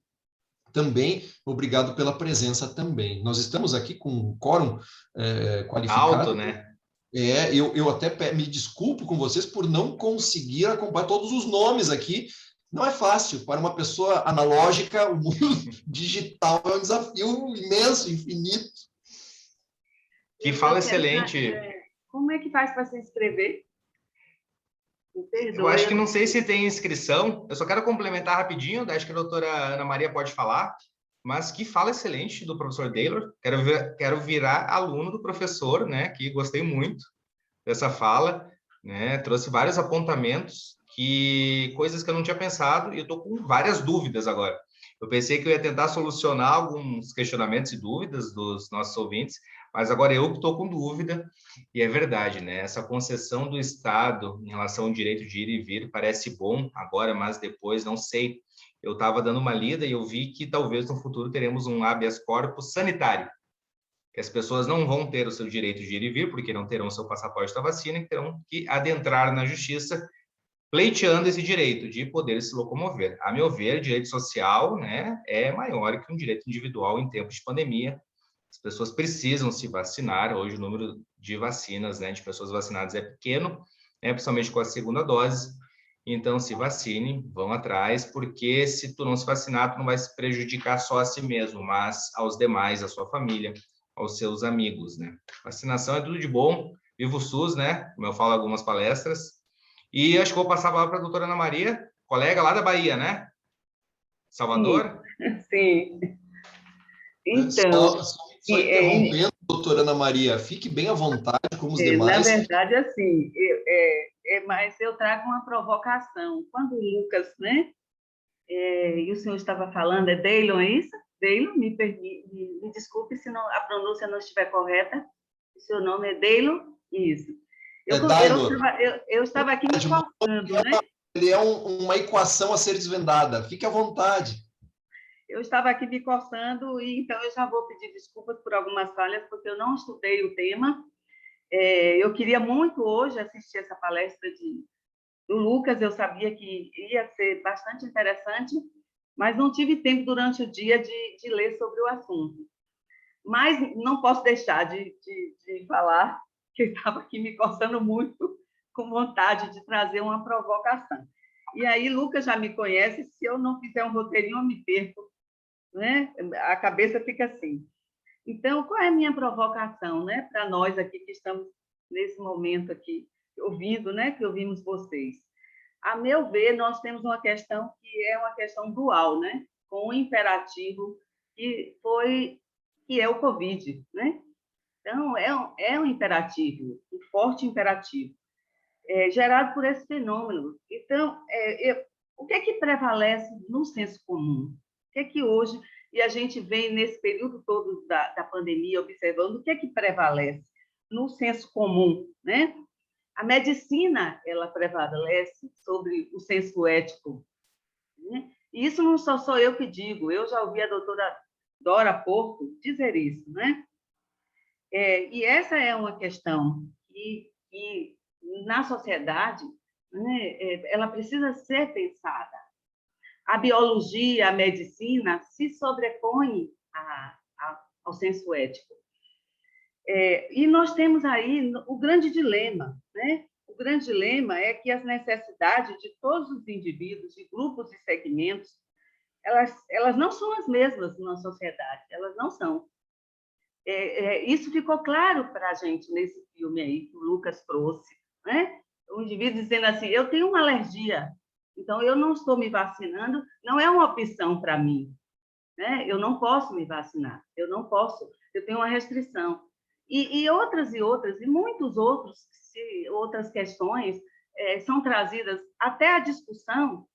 também, obrigado pela presença também. Nós estamos aqui com um quórum qualificado. Alto, né? Eu até me desculpo com vocês por não conseguir acompanhar todos os nomes aqui. Não é fácil. Para uma pessoa analógica, o mundo digital é um desafio imenso, infinito. Que fala excelente. Como é que faz para se inscrever? Eu acho que não sei se tem inscrição. Eu só quero complementar rapidinho, acho que a doutora Ana Maria pode falar, mas que fala excelente do professor Daylor. Quero virar aluno do professor, né? Que gostei muito dessa fala, né? Trouxe vários apontamentos, coisas que eu não tinha pensado, e eu estou com várias dúvidas agora. Eu pensei que eu ia tentar solucionar alguns questionamentos e dúvidas dos nossos ouvintes, mas agora eu que estou com dúvida, e é verdade, né? Essa concessão do Estado em relação ao direito de ir e vir parece bom agora, mas depois não sei. Eu estava dando uma lida e eu vi que talvez no futuro teremos um habeas corpus sanitário, que as pessoas não vão ter o seu direito de ir e vir, porque não terão o seu passaporte da vacina, e terão que adentrar na justiça pleiteando esse direito de poder se locomover. A meu ver, direito social, né, é maior que um direito individual em tempos de pandemia. As pessoas precisam se vacinar. Hoje o número de vacinas, né, de pessoas vacinadas é pequeno, né, principalmente com a segunda dose. Então, se vacine, vão atrás, porque se tu não se vacinar, tu não vai se prejudicar só a si mesmo, mas aos demais, à sua família, aos seus amigos, né? Vacinação é tudo de bom. Viva o SUS, né? Como eu falo em algumas palestras. E acho que vou passar a palavra para a doutora Ana Maria, colega lá da Bahia, né? Salvador? Sim. Então, só interrompendo, doutora Ana Maria, fique bem à vontade, como os demais. Na verdade, assim, mas eu trago uma provocação. Quando o Lucas, né, e o senhor estava falando, é Daylon, é isso? Daylon, me desculpe se a pronúncia não estiver correta. O seu nome é Daylon? Isso. Eu estava aqui me colocando, né? Ele é uma equação a ser desvendada. Fique à vontade. Eu estava aqui me coçando, e então eu já vou pedir desculpas por algumas falhas, porque eu não estudei o tema. Eu queria muito hoje assistir essa palestra do Lucas, eu sabia que ia ser bastante interessante, mas não tive tempo durante o dia de ler sobre o assunto. Mas não posso deixar de falar que eu estava aqui me coçando muito, com vontade de trazer uma provocação. E aí, Lucas já me conhece, se eu não fizer um roteirinho, eu me perco, né? A cabeça fica assim. Então, qual é a minha provocação, né, para nós aqui que estamos nesse momento aqui, ouvindo, né, que ouvimos vocês? A meu ver, nós temos uma questão que é uma questão dual, né, com um imperativo que é o Covid, né? Então, é um imperativo, um forte imperativo, gerado por esse fenômeno. Então, o que é que prevalece no senso comum? O que é que hoje, e a gente vem nesse período todo da pandemia observando, o que é que prevalece no senso comum, né? A medicina, ela prevalece sobre o senso ético, né? E isso não sou eu que digo, eu já ouvi a doutora Dora Porto dizer isso, né? E essa é uma questão que na sociedade, né, ela precisa ser pensada. A biologia, a medicina se sobrepõem ao senso ético. E nós temos aí o grande dilema, né? O grande dilema é que as necessidades de todos os indivíduos, de grupos e segmentos, elas não são as mesmas na sociedade, elas não são. Isso ficou claro para a gente nesse filme aí que o Lucas trouxe, né? O indivíduo dizendo assim, eu tenho uma alergia, então eu não estou me vacinando, não é uma opção para mim, né? Eu não posso me vacinar, eu não posso, eu tenho uma restrição. E outras, e muitos outras questões são trazidas até a discussão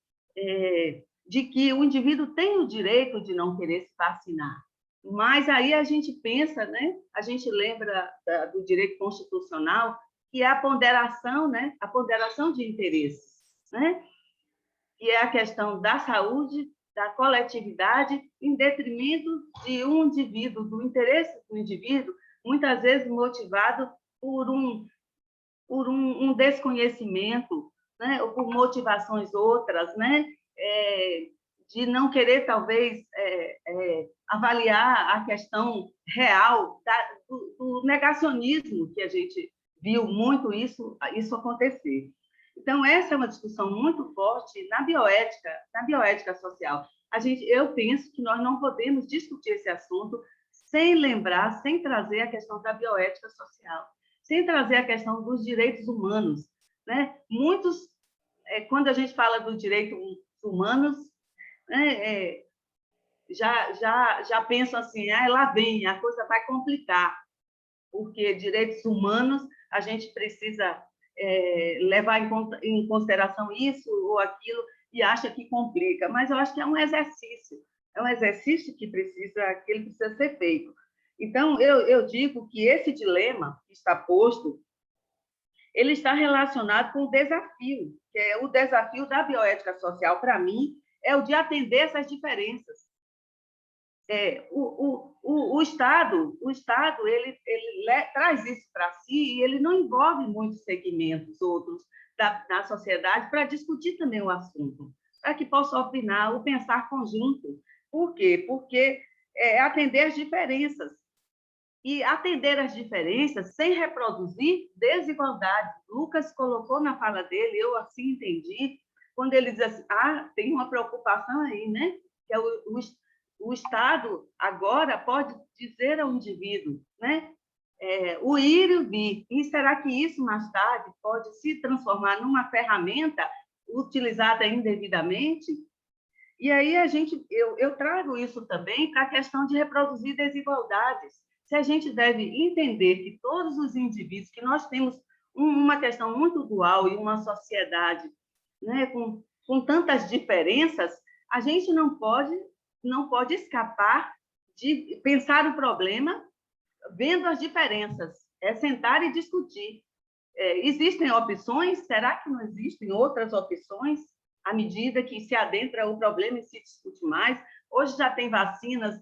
de que o indivíduo tem o direito de não querer se vacinar. Mas aí a gente pensa, né? A gente lembra do direito constitucional, que é a ponderação, né? A ponderação de interesses, né? Que é a questão da saúde, da coletividade, em detrimento de um indivíduo, do interesse do indivíduo, muitas vezes motivado por um desconhecimento, né? Ou por motivações outras, né? De não querer, talvez, avaliar a questão real do negacionismo, que a gente viu muito isso acontecer. Então, essa é uma discussão muito forte na bioética social. Eu penso que nós não podemos discutir esse assunto sem lembrar, sem trazer a questão da bioética social, sem trazer a questão dos direitos humanos, né? Quando a gente fala dos direitos humanos, né, já pensam assim, lá vem, a coisa vai complicar, porque direitos humanos a gente precisa levar em consideração isso ou aquilo e acha que complica, mas eu acho que é um exercício que ele precisa ser feito. Então, eu digo que esse dilema que está posto, ele está relacionado com o desafio, que é o desafio da bioética social, para mim, é o de atender essas diferenças. O Estado ele traz isso para si e ele não envolve muitos segmentos outros da sociedade para discutir também o assunto, para que possa opinar ou pensar conjunto. Por quê? Porque atender as diferenças. E atender as diferenças sem reproduzir desigualdades. Lucas colocou na fala dele, eu assim entendi, quando ele diz assim, tem uma preocupação aí, né? Que é o Estado agora pode dizer ao indivíduo, né? O ir e o vir. E será que isso, mais tarde, pode se transformar numa ferramenta utilizada indevidamente? E aí eu trago isso também para a questão de reproduzir desigualdades. Se a gente deve entender que todos os indivíduos, que nós temos uma questão muito dual e uma sociedade, né, com tantas diferenças, a gente não pode escapar de pensar o problema vendo as diferenças, sentar e discutir. Existem opções? Será que não existem outras opções? À medida que se adentra o problema e se discute mais, hoje já tem vacinas.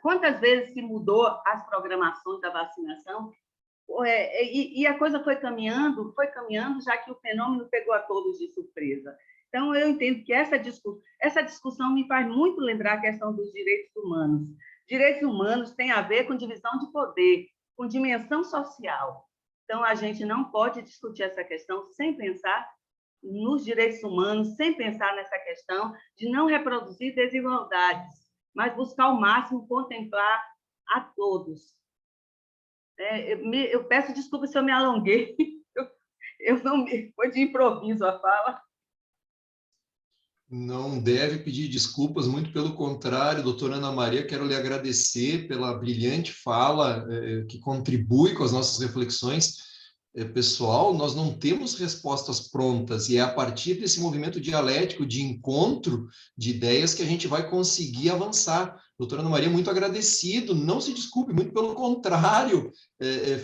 Quantas vezes se mudou as programações da vacinação? E a coisa foi caminhando, já que o fenômeno pegou a todos de surpresa. Então, eu entendo que essa discussão me faz muito lembrar a questão dos direitos humanos. Direitos humanos têm a ver com divisão de poder, com dimensão social. Então, a gente não pode discutir essa questão sem pensar nos direitos humanos, sem pensar nessa questão de não reproduzir desigualdades, mas buscar ao máximo contemplar a todos. Eu peço desculpa se eu me alonguei, foi de improviso a fala. Não deve pedir desculpas, muito pelo contrário, doutora Ana Maria, quero lhe agradecer pela brilhante fala que contribui com as nossas reflexões. Pessoal, nós não temos respostas prontas e é a partir desse movimento dialético de encontro de ideias que a gente vai conseguir avançar. Doutora Ana Maria, muito agradecido, não se desculpe, muito pelo contrário,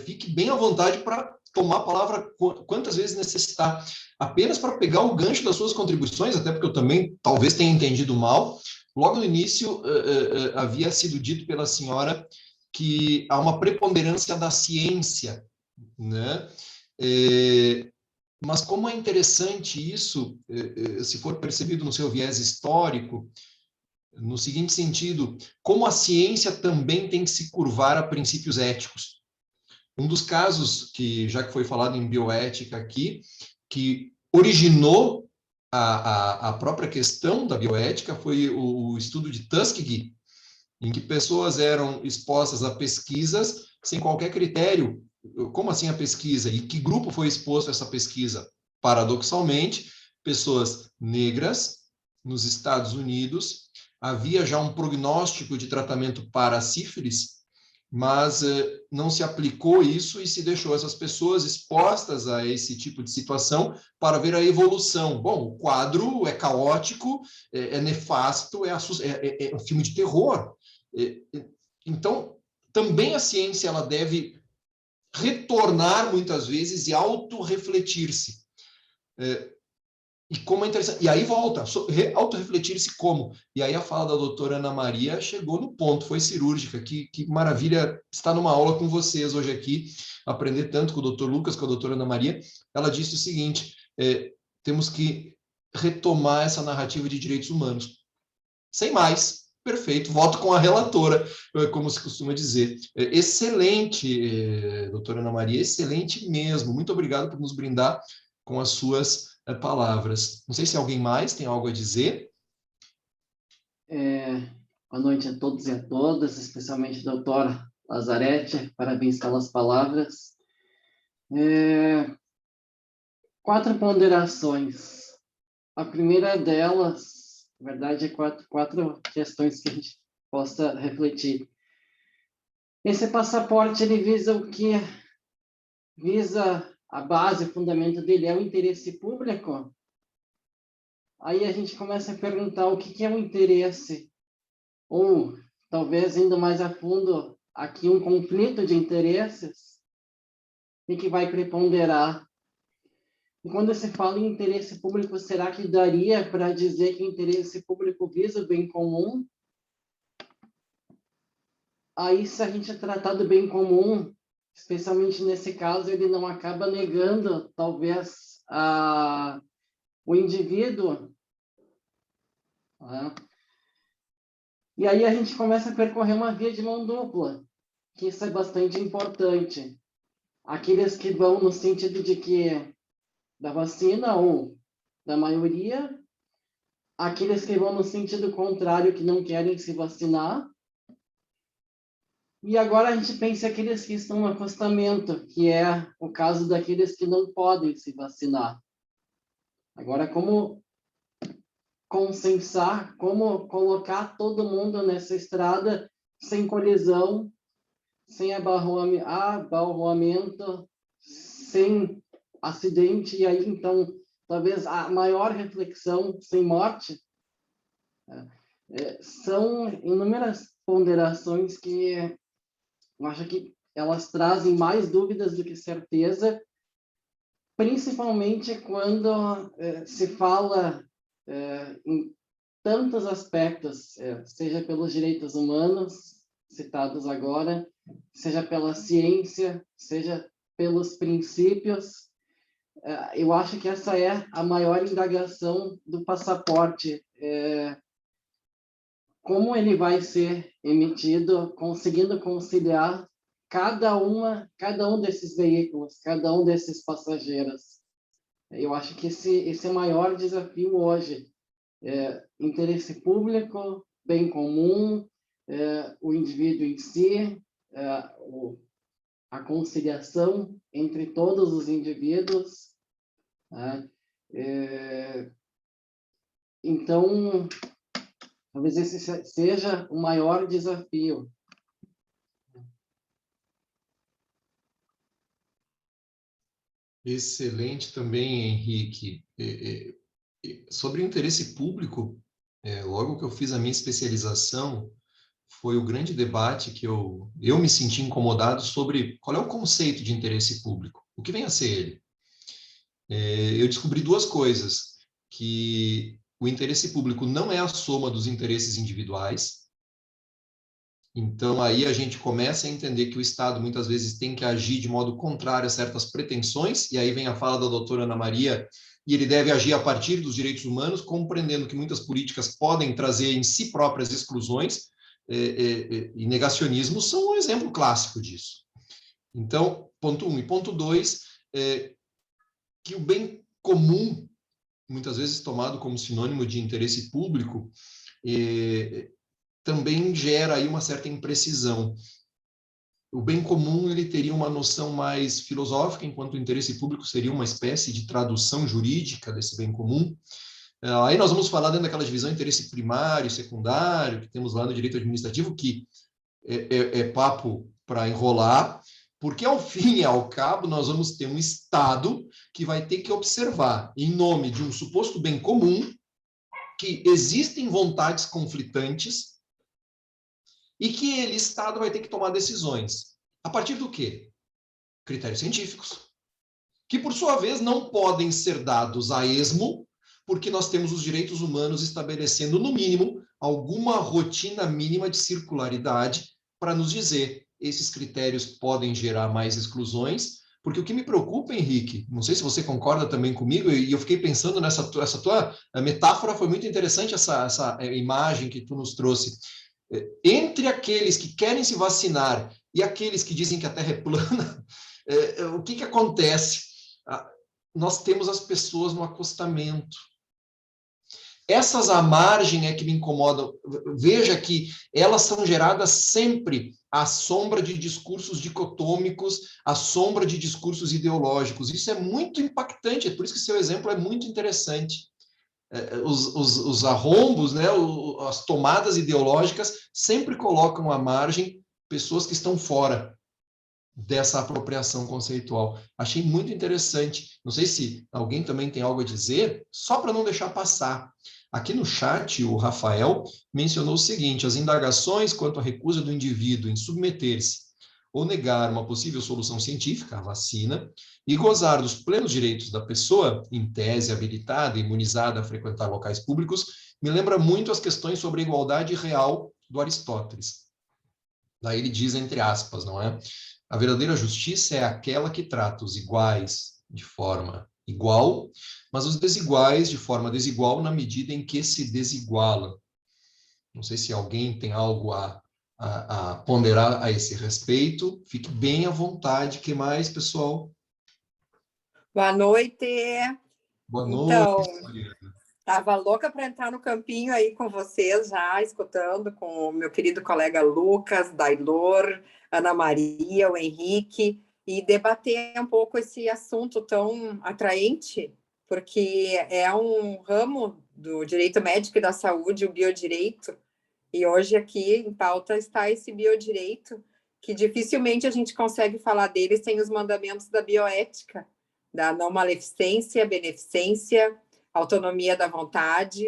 fique bem à vontade para tomar a palavra quantas vezes necessitar. Apenas para pegar o gancho das suas contribuições, até porque eu também talvez tenha entendido mal, logo no início havia sido dito pela senhora que há uma preponderância da ciência, né? Mas como é interessante isso, se for percebido no seu viés histórico, no seguinte sentido, como a ciência também tem que se curvar a princípios éticos. Um dos casos já que foi falado em bioética aqui, que originou a própria questão da bioética foi o estudo de Tuskegee, em que pessoas eram expostas a pesquisas sem qualquer critério. Como assim a pesquisa? E que grupo foi exposto a essa pesquisa? Paradoxalmente, pessoas negras nos Estados Unidos. Havia já um prognóstico de tratamento para a sífilis, mas não se aplicou isso e se deixou essas pessoas expostas a esse tipo de situação para ver a evolução. Bom, o quadro é caótico, é nefasto, é um filme de terror. Então, também a ciência ela deve retornar muitas vezes e autorrefletir-se. E como é interessante. E aí volta, autorrefletir-se como. E aí a fala da doutora Ana Maria chegou no ponto, foi cirúrgica. Que maravilha estar numa aula com vocês hoje aqui, aprender tanto com o doutor Lucas, com a doutora Ana Maria. Ela disse o seguinte, temos que retomar essa narrativa de direitos humanos. Sem mais, perfeito, voto com a relatora, como se costuma dizer. Excelente, doutora Ana Maria, excelente mesmo. Muito obrigado por nos brindar com as suas palavras. Não sei se alguém mais tem algo a dizer. Boa noite a todos e a todas, especialmente a doutora Lazarete, parabéns pelas palavras. 4 ponderações. A primeira delas, na verdade, é quatro questões que a gente possa refletir. Esse passaporte, ele visa o quê? Visa a base, o fundamento dele é o interesse público? Aí a gente começa a perguntar o que é um interesse? Ou, talvez, indo mais a fundo, aqui um conflito de interesses, e que vai preponderar. E quando se fala em interesse público, será que daria para dizer que o interesse público visa o bem comum? Aí, se a gente tratar do bem comum, especialmente nesse caso, ele não acaba negando, talvez, o indivíduo. Né? E aí a gente começa a percorrer uma via de mão dupla, que isso é bastante importante. Aqueles que vão no sentido de que da vacina ou da maioria, aqueles que vão no sentido contrário, que não querem se vacinar. E agora a gente pensa aqueles que estão no acostamento, que é o caso daqueles que não podem se vacinar. Agora, como consensar, como colocar todo mundo nessa estrada sem colisão, sem abarroamento, sem acidente, e aí, então, talvez a maior reflexão, sem morte, são inúmeras ponderações que eu acho que elas trazem mais dúvidas do que certeza, principalmente quando se fala em tantos aspectos, seja pelos direitos humanos, citados agora, seja pela ciência, seja pelos princípios. Eu acho que essa é a maior indagação do passaporte. Como ele vai ser emitido, conseguindo conciliar cada um desses veículos, cada um desses passageiros. Eu acho que esse é o maior desafio hoje. Interesse público, bem comum, o indivíduo em si, a conciliação entre todos os indivíduos. Então, talvez esse seja o maior desafio. Excelente também, Henrique. Sobre o interesse público, logo que eu fiz a minha especialização, foi o grande debate que eu me senti incomodado sobre qual é o conceito de interesse público, o que vem a ser ele. Eu descobri 2 coisas, que o interesse público não é a soma dos interesses individuais. Então, aí a gente começa a entender que o Estado muitas vezes tem que agir de modo contrário a certas pretensões, e aí vem a fala da doutora Ana Maria, e ele deve agir a partir dos direitos humanos, compreendendo que muitas políticas podem trazer em si próprias exclusões, e negacionismo são um exemplo clássico disso. Então, ponto 1. E ponto 2, que o bem comum, muitas vezes tomado como sinônimo de interesse público, também gera aí uma certa imprecisão. O bem comum ele teria uma noção mais filosófica, enquanto o interesse público seria uma espécie de tradução jurídica desse bem comum. Aí nós vamos falar dentro daquela divisão interesse primário, secundário, que temos lá no direito administrativo, que é papo para enrolar, porque ao fim e ao cabo nós vamos ter um Estado que vai ter que observar, em nome de um suposto bem comum, que existem vontades conflitantes e que ele, Estado, vai ter que tomar decisões. A partir do quê? Critérios científicos, que por sua vez não podem ser dados a esmo porque nós temos os direitos humanos estabelecendo, no mínimo, alguma rotina mínima de circularidade para nos dizer esses critérios podem gerar mais exclusões, porque o que me preocupa, Henrique, não sei se você concorda também comigo, e eu fiquei pensando essa tua metáfora, foi muito interessante essa imagem que tu nos trouxe. Entre aqueles que querem se vacinar e aqueles que dizem que a Terra é plana, o que acontece? Nós temos as pessoas no acostamento. Essas à margem é que me incomodam. Veja que elas são geradas sempre à sombra de discursos dicotômicos, à sombra de discursos ideológicos. Isso é muito impactante, é por isso que seu exemplo é muito interessante. Os arrombos, né, as tomadas ideológicas sempre colocam à margem pessoas que estão fora dessa apropriação conceitual. Achei muito interessante. Não sei se alguém também tem algo a dizer, só para não deixar passar. Aqui no chat, o Rafael mencionou o seguinte: as indagações quanto à recusa do indivíduo em submeter-se ou negar uma possível solução científica, a vacina, e gozar dos plenos direitos da pessoa, em tese habilitada e imunizada a frequentar locais públicos, me lembra muito as questões sobre a igualdade real do Aristóteles. Daí ele diz, entre aspas, não é? A verdadeira justiça é aquela que trata os iguais de forma igual, mas os desiguais de forma desigual na medida em que se desigualam. Não sei se alguém tem algo a ponderar a esse respeito. Fique bem à vontade. O que mais, pessoal? Boa noite. Boa noite. Então, estava louca para entrar no campinho aí com vocês já, escutando com o meu querido colega Lucas, Dailor, Ana Maria, o Henrique, e debater um pouco esse assunto tão atraente, porque é um ramo do direito médico e da saúde, o biodireito, e hoje aqui em pauta está esse biodireito, que dificilmente a gente consegue falar dele sem os mandamentos da bioética, da não maleficência, beneficência, autonomia da vontade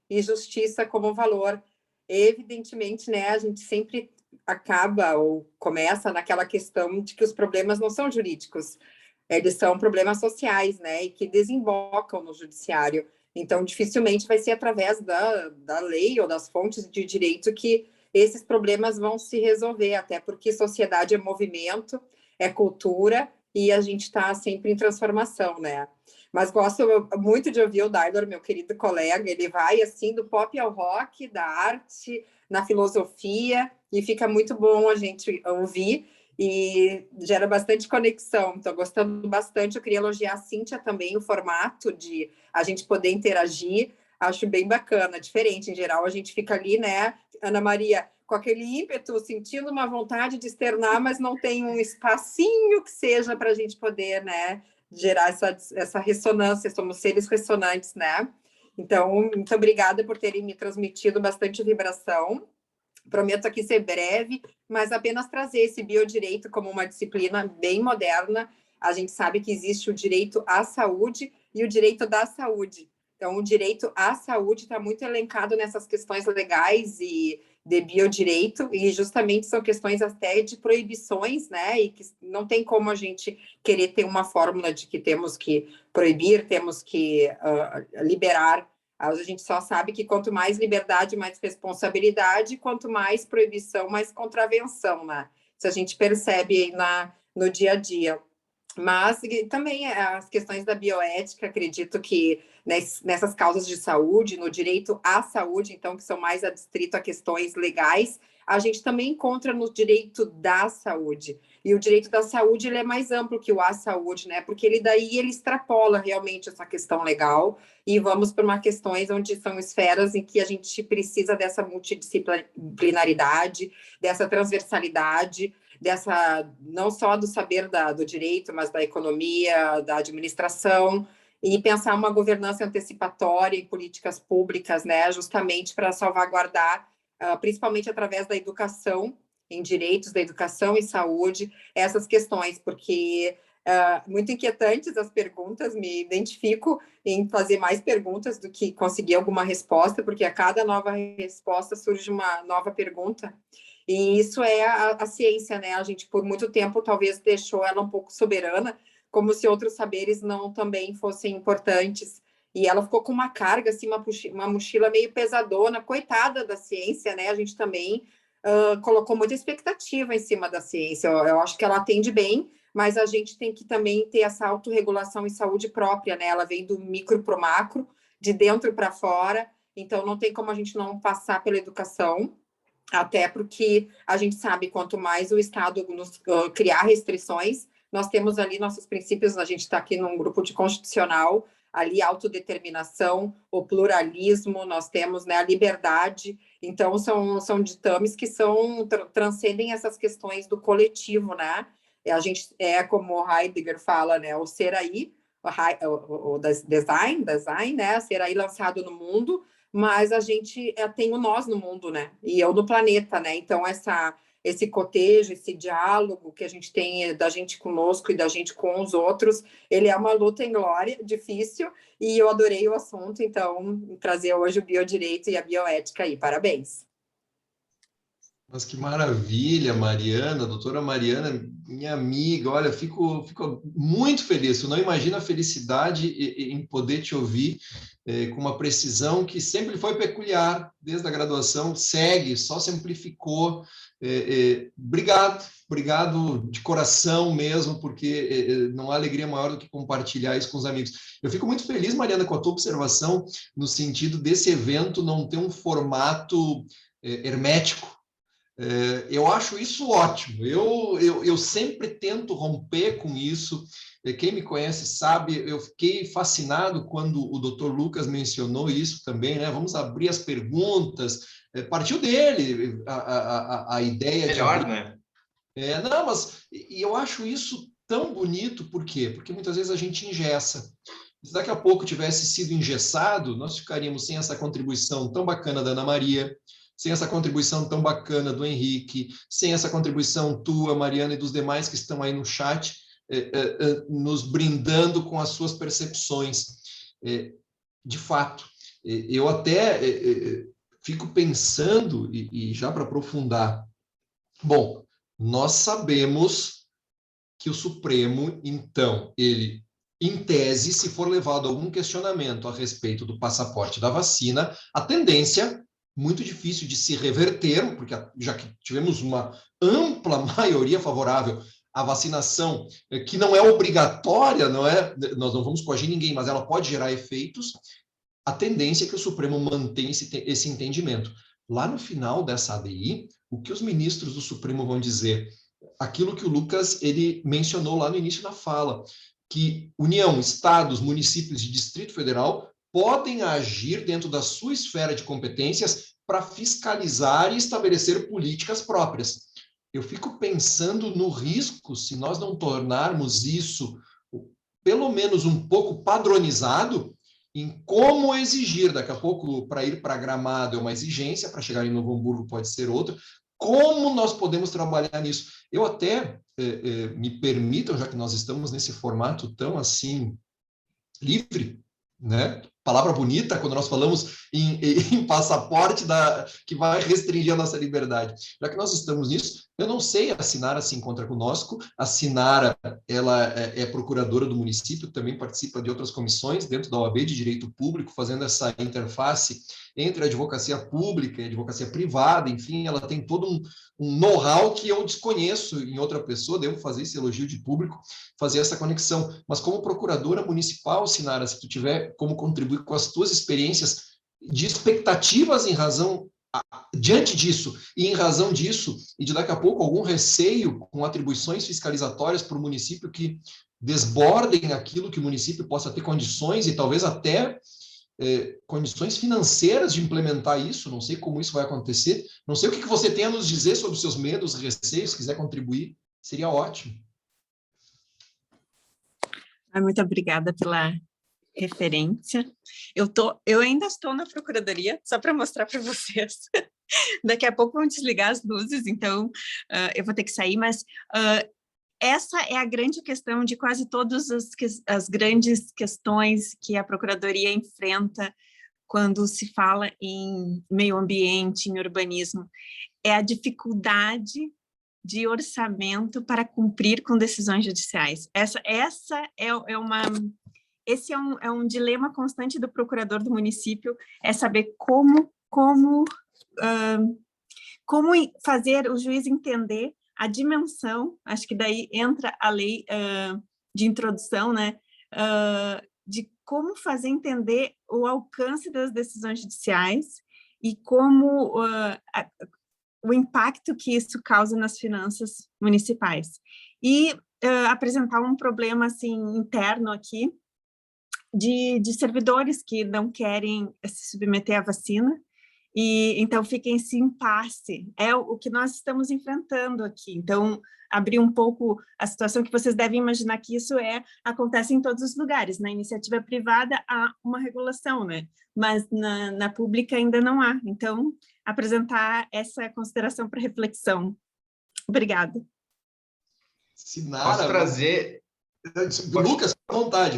e justiça como valor. Evidentemente, né, a gente sempre acaba ou começa naquela questão de que os problemas não são jurídicos, eles são problemas sociais, né, e que desembocam no judiciário. Então, dificilmente vai ser através da lei ou das fontes de direito que esses problemas vão se resolver, até porque sociedade é movimento, é cultura, e a gente está sempre em transformação, né? Mas gosto muito de ouvir o Dailor, meu querido colega, ele vai assim do pop ao rock, da arte, na filosofia, e fica muito bom a gente ouvir, e gera bastante conexão. Estou gostando bastante. Eu queria elogiar a Cíntia também, o formato de a gente poder interagir. Acho bem bacana, diferente. Em geral, a gente fica ali, né, Ana Maria, com aquele ímpeto, sentindo uma vontade de externar, mas não tem um espacinho que seja para a gente poder, né, gerar essa ressonância. Somos seres ressonantes, né? Então, muito obrigada por terem me transmitido bastante vibração. Prometo aqui ser breve, mas apenas trazer esse biodireito como uma disciplina bem moderna. A gente sabe que existe o direito à saúde e o direito da saúde. Então, o direito à saúde está muito elencado nessas questões legais e de biodireito, e justamente são questões até de proibições, né? E que não tem como a gente querer ter uma fórmula de que temos que proibir, temos que liberar. A gente só sabe que quanto mais liberdade, mais responsabilidade, quanto mais proibição, mais contravenção, né? Isso a gente percebe no dia a dia. Mas também as questões da bioética, acredito que nessas causas de saúde, no direito à saúde, então, que são mais adstrito a questões legais, a gente também encontra no direito da saúde. E o direito da saúde ele é mais amplo que o à saúde, né? Porque ele extrapola realmente essa questão legal e vamos para uma questões onde são esferas em que a gente precisa dessa multidisciplinaridade, dessa transversalidade, dessa não só do saber do direito, mas da economia, da administração, e pensar uma governança antecipatória em políticas públicas, né? Justamente para salvaguardar, principalmente através da educação, em direitos da educação e saúde, essas questões, porque muito inquietantes as perguntas, me identifico em fazer mais perguntas do que conseguir alguma resposta, porque a cada nova resposta surge uma nova pergunta, e isso é a ciência, né? A gente, por muito tempo, talvez deixou ela um pouco soberana, como se outros saberes não também fossem importantes, e ela ficou com uma carga, assim, uma mochila meio pesadona, coitada da ciência, né? A gente também colocou muita expectativa em cima da ciência. Eu acho que ela atende bem, mas a gente tem que também ter essa autorregulação e saúde própria, né? Ela vem do micro para o macro, de dentro para fora, então não tem como a gente não passar pela educação, até porque a gente sabe, quanto mais o Estado nos criar restrições, nós temos ali nossos princípios, a gente está aqui num grupo de constitucional, ali autodeterminação, o pluralismo, nós temos, né, a liberdade, então são ditames que transcendem essas questões do coletivo, né? A gente como Heidegger fala, né, o ser aí, o design, né, ser aí lançado no mundo, mas a gente tem o nós no mundo, né, e eu no planeta, né, então esse cotejo, esse diálogo que a gente tem da gente conosco e da gente com os outros, ele é uma luta em glória, difícil, e eu adorei o assunto, então, trazer hoje o biodireito e a bioética aí, parabéns. Mas que maravilha, Mariana, doutora Mariana, minha amiga, olha, fico muito feliz, eu não imagino a felicidade em poder te ouvir com uma precisão que sempre foi peculiar, desde a graduação, segue, só se amplificou. Obrigado de coração mesmo, porque não há alegria maior do que compartilhar isso com os amigos. Eu fico muito feliz, Mariana, com a tua observação, no sentido desse evento não ter um formato hermético. Eu acho isso ótimo, eu sempre tento romper com isso. Quem me conhece sabe, eu fiquei fascinado quando o Dr. Lucas mencionou isso também, né? Vamos abrir as perguntas, partiu dele a ideia melhor, de abrir... né? Não, mas eu acho isso tão bonito, por quê? Porque muitas vezes a gente engessa. Se daqui a pouco tivesse sido engessado, nós ficaríamos sem essa contribuição tão bacana da Ana Maria, sem essa contribuição tão bacana do Henrique, sem essa contribuição tua, Mariana, e dos demais que estão aí no chat, nos brindando com as suas percepções. De fato, eu até fico pensando, e já para aprofundar, bom, nós sabemos que o Supremo, então, ele, em tese, se for levado a algum questionamento a respeito do passaporte da vacina, a tendência, muito difícil de se reverter, porque já que tivemos uma ampla maioria favorável à vacinação, que não é obrigatória, nós não vamos coagir ninguém, mas ela pode gerar efeitos, a tendência é que o Supremo mantenha esse entendimento. Lá no final dessa ADI, o que os ministros do Supremo vão dizer? Aquilo que o Lucas ele mencionou lá no início da fala, que União, Estados, municípios e Distrito Federal podem agir dentro da sua esfera de competências para fiscalizar e estabelecer políticas próprias. Eu fico pensando no risco, se nós não tornarmos isso, pelo menos um pouco padronizado, em como exigir, daqui a pouco, para ir para Gramado é uma exigência, para chegar em Novo Hamburgo pode ser outra, como nós podemos trabalhar nisso? Eu até, me permitam, já que nós estamos nesse formato tão assim, livre, né? Palavra bonita quando nós falamos em passaporte que vai restringir a nossa liberdade. Já que nós estamos nisso, eu não sei, a Sinara se encontra conosco, a Sinara, ela é procuradora do município, também participa de outras comissões dentro da OAB de Direito Público, fazendo essa interface entre a advocacia pública e a advocacia privada, enfim, ela tem todo um know-how que eu desconheço em outra pessoa, devo fazer esse elogio de público, fazer essa conexão. Mas como procuradora municipal, Sinara, se tu tiver como contribuir com as tuas experiências de expectativas diante disso, e em razão disso, e de daqui a pouco algum receio com atribuições fiscalizatórias para o município que desbordem aquilo que o município possa ter condições e talvez até condições financeiras de implementar isso, não sei como isso vai acontecer, não sei o que você tem a nos dizer sobre os seus medos, receios, se quiser contribuir, seria ótimo. Muito obrigada pela referência. Eu ainda estou na Procuradoria, só para mostrar para vocês. Daqui a pouco vão desligar as luzes, então eu vou ter que sair, mas essa é a grande questão de quase todas as grandes questões que a Procuradoria enfrenta quando se fala em meio ambiente, em urbanismo. É a dificuldade de orçamento para cumprir com decisões judiciais. Essa é esse é um dilema constante do procurador do município, é saber como fazer o juiz entender a dimensão, acho que daí entra a lei de introdução, né, de como fazer entender o alcance das decisões judiciais e como o impacto que isso causa nas finanças municipais. E apresentar um problema assim, interno aqui, de servidores que não querem se submeter à vacina, e então fica esse impasse, é o que nós estamos enfrentando aqui. Então, abrir um pouco a situação que vocês devem imaginar que isso acontece em todos os lugares. Na iniciativa privada há uma regulação, né? Mas na pública ainda não há. Então, apresentar essa consideração para reflexão. Obrigada. Sinara, posso trazer... Lucas,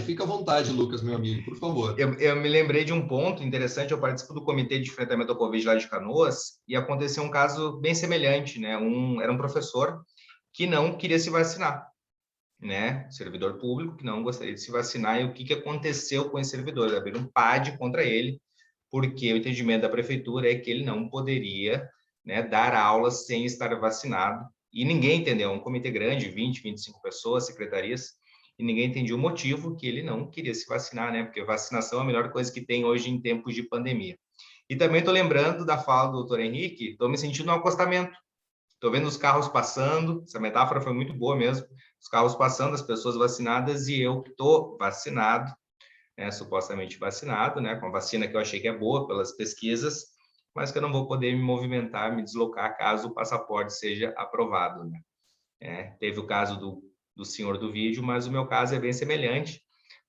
fica à vontade, Lucas, meu amigo, por favor. Eu me lembrei de um ponto interessante, eu participo do Comitê de Enfrentamento ao Covid lá de Canoas, e aconteceu um caso bem semelhante, né? Era um professor que não queria se vacinar, né? Servidor público que não gostaria de se vacinar, e o que aconteceu com esse servidor? Abriram um PAD contra ele, porque o entendimento da prefeitura é que ele não poderia, né, dar aulas sem estar vacinado, e ninguém entendeu, um comitê grande, 20, 25 pessoas, secretarias, e ninguém entendia o motivo que ele não queria se vacinar, né? Porque vacinação é a melhor coisa que tem hoje em tempos de pandemia. E também estou lembrando da fala do doutor Henrique, estou me sentindo no acostamento. Estou vendo os carros passando, essa metáfora foi muito boa mesmo, os carros passando, as pessoas vacinadas, e eu que estou vacinado, né, supostamente vacinado, né, com a vacina que eu achei que é boa pelas pesquisas, mas que eu não vou poder me movimentar, me deslocar, caso o passaporte seja aprovado, né? Teve o caso do senhor do vídeo, mas o meu caso é bem semelhante,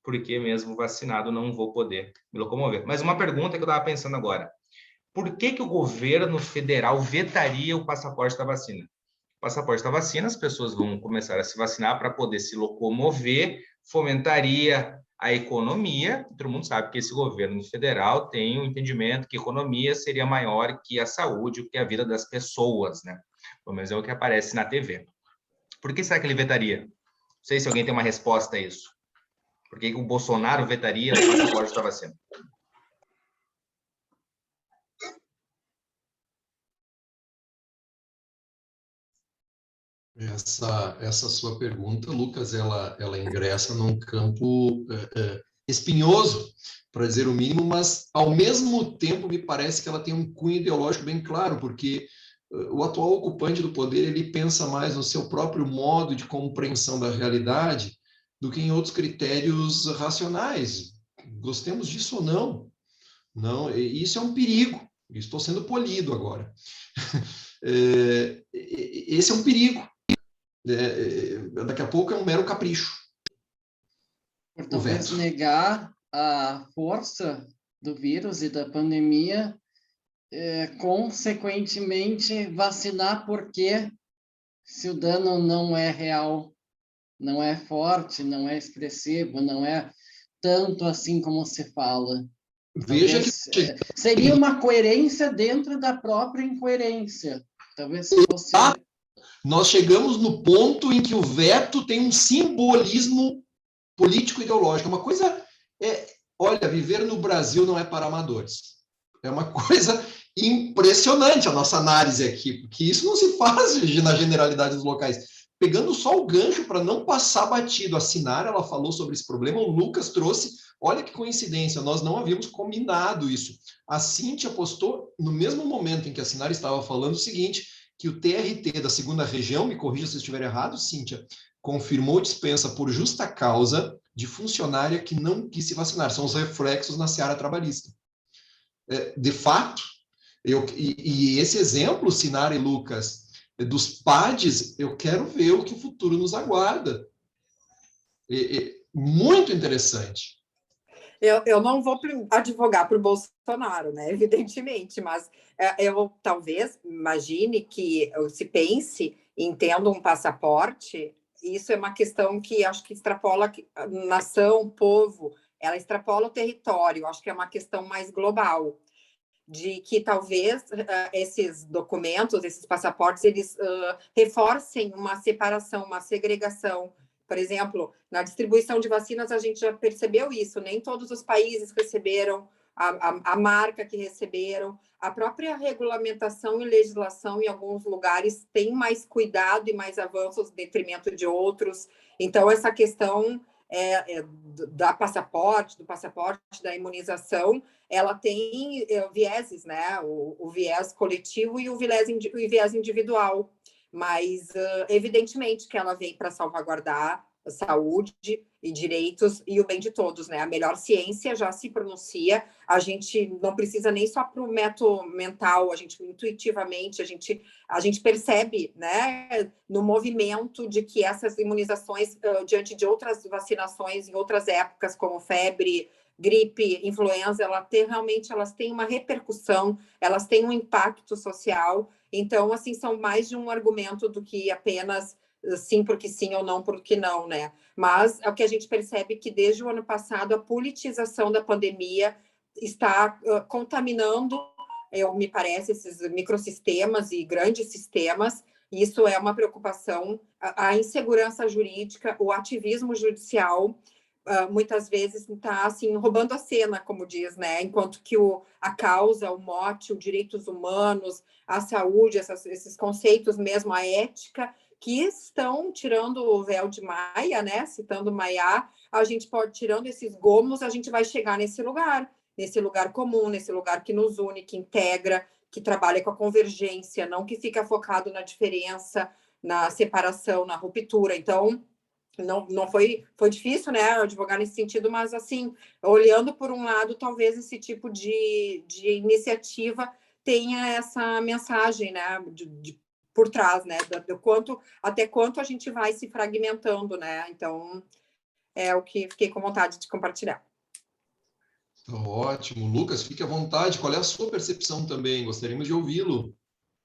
porque mesmo vacinado não vou poder me locomover. Mas uma pergunta que eu estava pensando agora, por que o governo federal vetaria o passaporte da vacina? O passaporte da vacina, as pessoas vão começar a se vacinar para poder se locomover, fomentaria a economia. Todo mundo sabe que esse governo federal tem o entendimento que a economia seria maior que a saúde, que a vida das pessoas, né? Pelo menos é o que aparece na TV. Por que será que ele vetaria? Não sei se alguém tem uma resposta a isso. Por que o Bolsonaro vetaria o passaporte da vacina? Essa sua pergunta, Lucas, ela ingressa num campo espinhoso, para dizer o mínimo, mas, ao mesmo tempo, me parece que ela tem um cunho ideológico bem claro, porque o atual ocupante do poder, ele pensa mais no seu próprio modo de compreensão da realidade do que em outros critérios racionais. Gostemos disso ou não. Não, isso é um perigo. Estou sendo polido agora. Esse é um perigo. Daqui a pouco é um mero capricho. Por talvez negar a força do vírus e da pandemia, consequentemente vacinar, porque se o dano não é real, não é forte, não é expressivo, não é tanto assim como se fala. Veja que seria uma coerência dentro da própria incoerência. Talvez fosse... Nós chegamos no ponto em que o veto tem um simbolismo político-ideológico. Uma coisa olha, viver no Brasil não é para amadores. É uma coisa impressionante a nossa análise aqui, porque isso não se faz na generalidade dos locais. Pegando só o gancho para não passar batido, a Sinara, ela falou sobre esse problema, o Lucas trouxe, olha que coincidência, nós não havíamos combinado isso. A Cíntia postou, no mesmo momento em que a Sinara estava falando, o seguinte, que o TRT da 2ª região, me corrija se eu estiver errado, Cíntia, confirmou dispensa por justa causa de funcionária que não quis se vacinar. São os reflexos na seara trabalhista. De fato, e esse exemplo, Sinara e Lucas, dos PADs, eu quero ver o que o futuro nos aguarda. Muito interessante. Eu não vou advogar para o Bolsonaro, né? Evidentemente, mas eu talvez imagine que se pense em tendo um passaporte, isso é uma questão que acho que extrapola a nação, povo, ela extrapola o território, acho que é uma questão mais global, de que talvez esses documentos, esses passaportes, eles reforcem uma separação, uma segregação Por exemplo, na distribuição de vacinas, a gente já percebeu isso, nem todos os países receberam a marca que receberam, a própria regulamentação e legislação em alguns lugares tem mais cuidado e mais avanços em detrimento de outros. Então, essa questão do passaporte da imunização, ela tem vieses, né? O viés coletivo e o viés individual. Mas, evidentemente, que ela vem para salvaguardar a saúde e direitos e o bem de todos, né? A melhor ciência já se pronuncia, a gente não precisa nem só para o método mental, a gente intuitivamente, a gente percebe, né, no movimento de que essas imunizações, diante de outras vacinações em outras épocas, como febre, gripe, influenza, realmente elas têm uma repercussão, elas têm um impacto social. Então, assim, são mais de um argumento do que apenas sim porque sim ou não porque não, né? Mas é o que a gente percebe que desde o ano passado a politização da pandemia está contaminando, me parece, esses microsistemas e grandes sistemas. Isso é uma preocupação. A insegurança jurídica, o ativismo judicial, muitas vezes está assim roubando a cena, como diz, né? Enquanto que a causa, o mote, os direitos humanos, a saúde, esses conceitos mesmo, a ética, que estão tirando o véu de Maia, né? Citando Maia, a gente pode, tirando esses gomos, a gente vai chegar nesse lugar comum, nesse lugar que nos une, que integra, que trabalha com a convergência, não que fica focado na diferença, na separação, na ruptura. Então, não foi difícil, né, advogar nesse sentido, mas, assim, olhando por um lado, talvez esse tipo de iniciativa tenha essa mensagem, né, por trás, né, até quanto a gente vai se fragmentando, né, então é o que fiquei com vontade de compartilhar. Ótimo. Lucas, fique à vontade. Qual é a sua percepção também? Gostaríamos de ouvi-lo.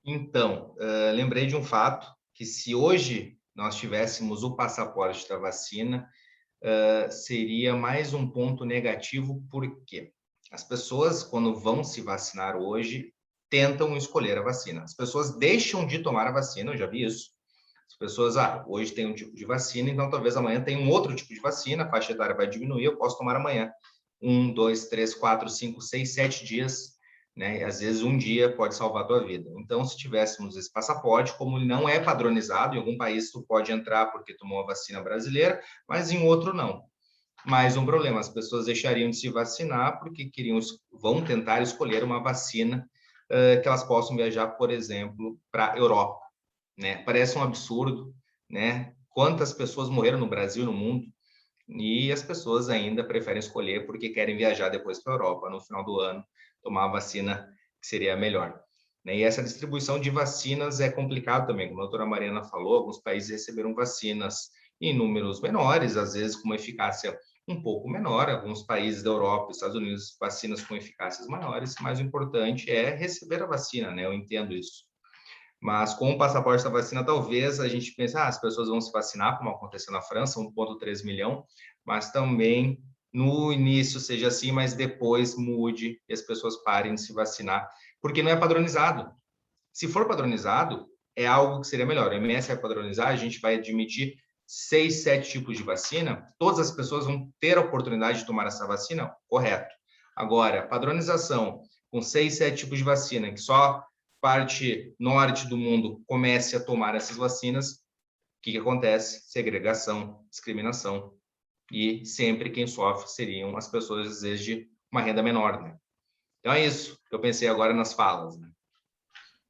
Então, lembrei de um fato, que se hoje nós tivéssemos o passaporte da vacina, seria mais um ponto negativo, porque as pessoas, quando vão se vacinar hoje, tentam escolher a vacina. As pessoas deixam de tomar a vacina, eu já vi isso. As pessoas, hoje tem um tipo de vacina, então talvez amanhã tenha um outro tipo de vacina, a faixa etária vai diminuir, eu posso tomar amanhã. 1, 2, 3, 4, 5, 6, 7 dias, né? E às vezes um dia pode salvar a tua vida. Então, se tivéssemos esse passaporte, como ele não é padronizado, em algum país tu pode entrar porque tomou a vacina brasileira, mas em outro não. Mais um problema, as pessoas deixariam de se vacinar porque vão tentar escolher uma vacina que elas possam viajar, por exemplo, para a Europa, né? Parece um absurdo, né? Quantas pessoas morreram no Brasil e no mundo, e as pessoas ainda preferem escolher porque querem viajar depois para a Europa, no final do ano, tomar a vacina que seria melhor. E essa distribuição de vacinas é complicado também, como a doutora Mariana falou, alguns países receberam vacinas em números menores, às vezes com uma eficácia um pouco menor, alguns países da Europa, Estados Unidos, vacinas com eficácias maiores, mas o importante é receber a vacina, né? Eu entendo isso. Mas com o passaporte da vacina, talvez a gente pense, as pessoas vão se vacinar, como aconteceu na França, 1,3 milhão, mas também no início seja assim, mas depois mude e as pessoas parem de se vacinar, porque não é padronizado. Se for padronizado, é algo que seria melhor. O MS vai padronizar, a gente vai admitir 6, 7 tipos de vacina, todas as pessoas vão ter a oportunidade de tomar essa vacina? Correto. Agora, padronização com 6, 7 tipos de vacina, que só parte norte do mundo comece a tomar essas vacinas, o que acontece? Segregação, discriminação. E sempre quem sofre seriam as pessoas, às vezes, de uma renda menor, né? Então é isso que eu pensei agora nas falas, né?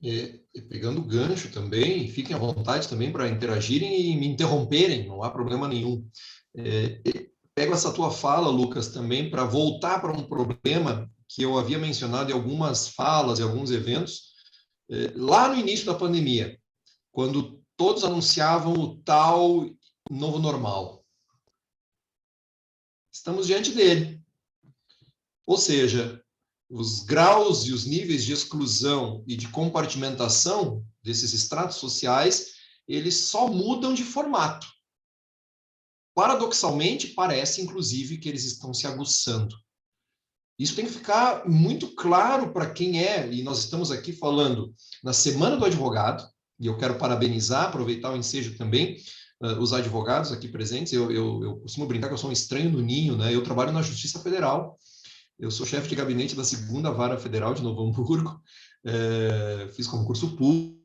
E pegando o gancho também, fiquem à vontade também para interagirem e me interromperem, não há problema nenhum. Pego essa tua fala, Lucas, também para voltar para um problema que eu havia mencionado em algumas falas, em alguns eventos, lá no início da pandemia, quando todos anunciavam o tal novo normal. Estamos diante dele. Ou seja, os graus e os níveis de exclusão e de compartimentação desses estratos sociais, eles só mudam de formato. Paradoxalmente, parece, inclusive, que eles estão se aguçando. Isso tem que ficar muito claro para quem e nós estamos aqui falando na Semana do Advogado, e eu quero parabenizar, aproveitar o ensejo também, os advogados aqui presentes. Eu costumo brincar que eu sou um estranho no ninho, né? Eu trabalho na Justiça Federal. Eu sou chefe de gabinete da 2ª Vara Federal de Novo Hamburgo. Fiz concurso público.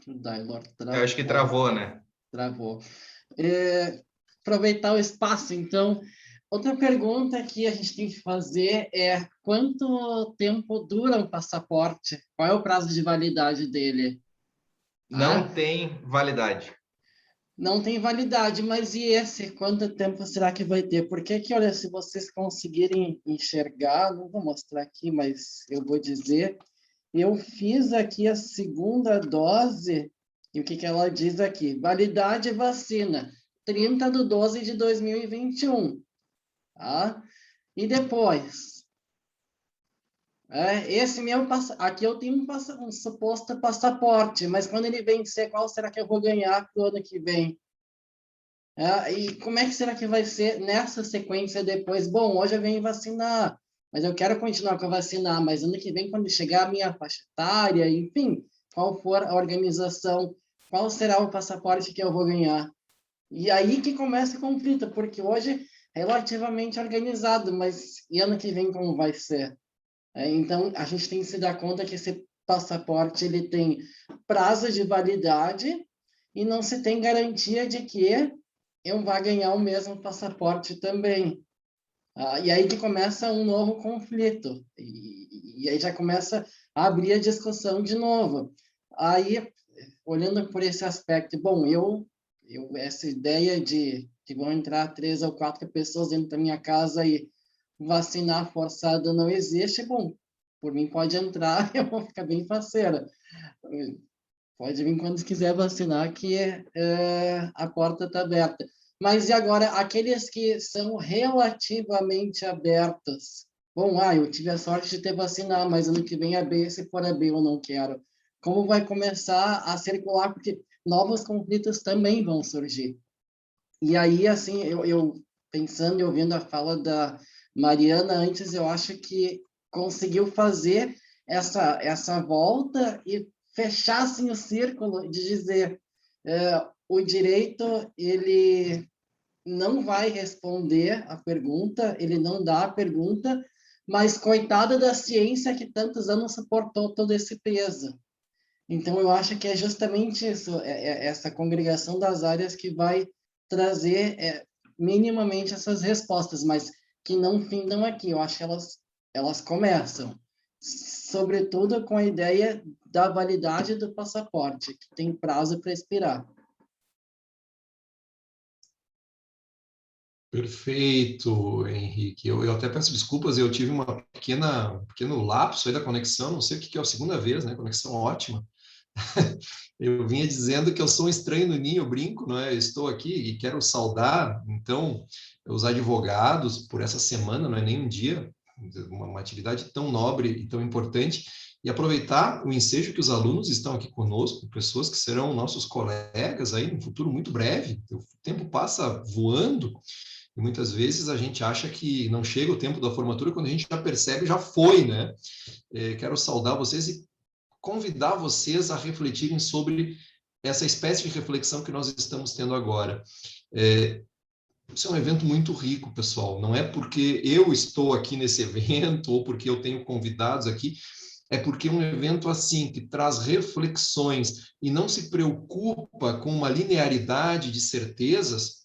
O Dailor Eu acho que travou, né? Travou. Aproveitar o espaço, então. Outra pergunta que a gente tem que fazer é quanto tempo dura o passaporte? Qual é o prazo de validade dele? Não tem validade. Não tem validade, mas e esse? Quanto tempo será que vai ter? Porque que, olha, se vocês conseguirem enxergar, não vou mostrar aqui, mas eu vou dizer, eu fiz aqui a 2ª dose, e o que ela diz aqui? Validade vacina, 30/12/2021. Tá? E depois, esse meu aqui eu tenho um suposto passaporte, mas quando ele vencer, qual será que eu vou ganhar para o ano que vem? E como é que será que vai ser nessa sequência depois? Bom, hoje eu venho vacinar, mas eu quero continuar com a vacinar, mas ano que vem, quando chegar a minha faixa etária, enfim, qual for a organização, qual será o passaporte que eu vou ganhar? E aí que começa o conflito, porque hoje relativamente organizado, mas e ano que vem como vai ser? Então, a gente tem que se dar conta que esse passaporte ele tem prazo de validade e não se tem garantia de que eu vá ganhar o mesmo passaporte também. E aí que começa um novo conflito, e aí já começa a abrir a discussão de novo. Aí, olhando por esse aspecto, bom, essa ideia de que vão entrar 3 ou 4 pessoas dentro da minha casa e vacinar forçado não existe. Bom, por mim pode entrar, eu vou ficar bem faceira. Pode vir quando quiser vacinar, que a porta está aberta. Mas e agora, aqueles que são relativamente abertos? Bom, eu tive a sorte de ter vacinar, mas ano que vem é B, se for a B eu não quero. Como vai começar a circular? Porque novos conflitos também vão surgir. E aí, assim, eu pensando e ouvindo a fala da Mariana antes, eu acho que conseguiu fazer essa volta e fechar assim, o círculo de dizer o direito, ele não vai responder a pergunta, ele não dá a pergunta, mas coitada da ciência que tantos anos suportou todo esse peso. Então, eu acho que é justamente isso, essa congregação das áreas que vai trazer minimamente essas respostas, mas que não findam aqui. Eu acho que elas começam, sobretudo com a ideia da validade do passaporte, que tem prazo para expirar. Perfeito, Henrique. Eu até peço desculpas, eu tive um pequeno lapso aí da conexão, não sei o que é a 2ª vez, né? Conexão ótima. Eu vinha dizendo que eu sou um estranho no ninho, eu brinco, não é? Eu estou aqui e quero saudar, então, os advogados por essa semana, não é nem um dia, uma atividade tão nobre e tão importante, e aproveitar o ensejo que os alunos estão aqui conosco, pessoas que serão nossos colegas aí no futuro muito breve. O tempo passa voando, e muitas vezes a gente acha que não chega o tempo da formatura, quando a gente já percebe, já foi, né? Quero saudar vocês e convidar vocês a refletirem sobre essa espécie de reflexão que nós estamos tendo agora. Isso é um evento muito rico, pessoal. Não é porque eu estou aqui nesse evento ou porque eu tenho convidados aqui, é porque é um evento assim, que traz reflexões e não se preocupa com uma linearidade de certezas.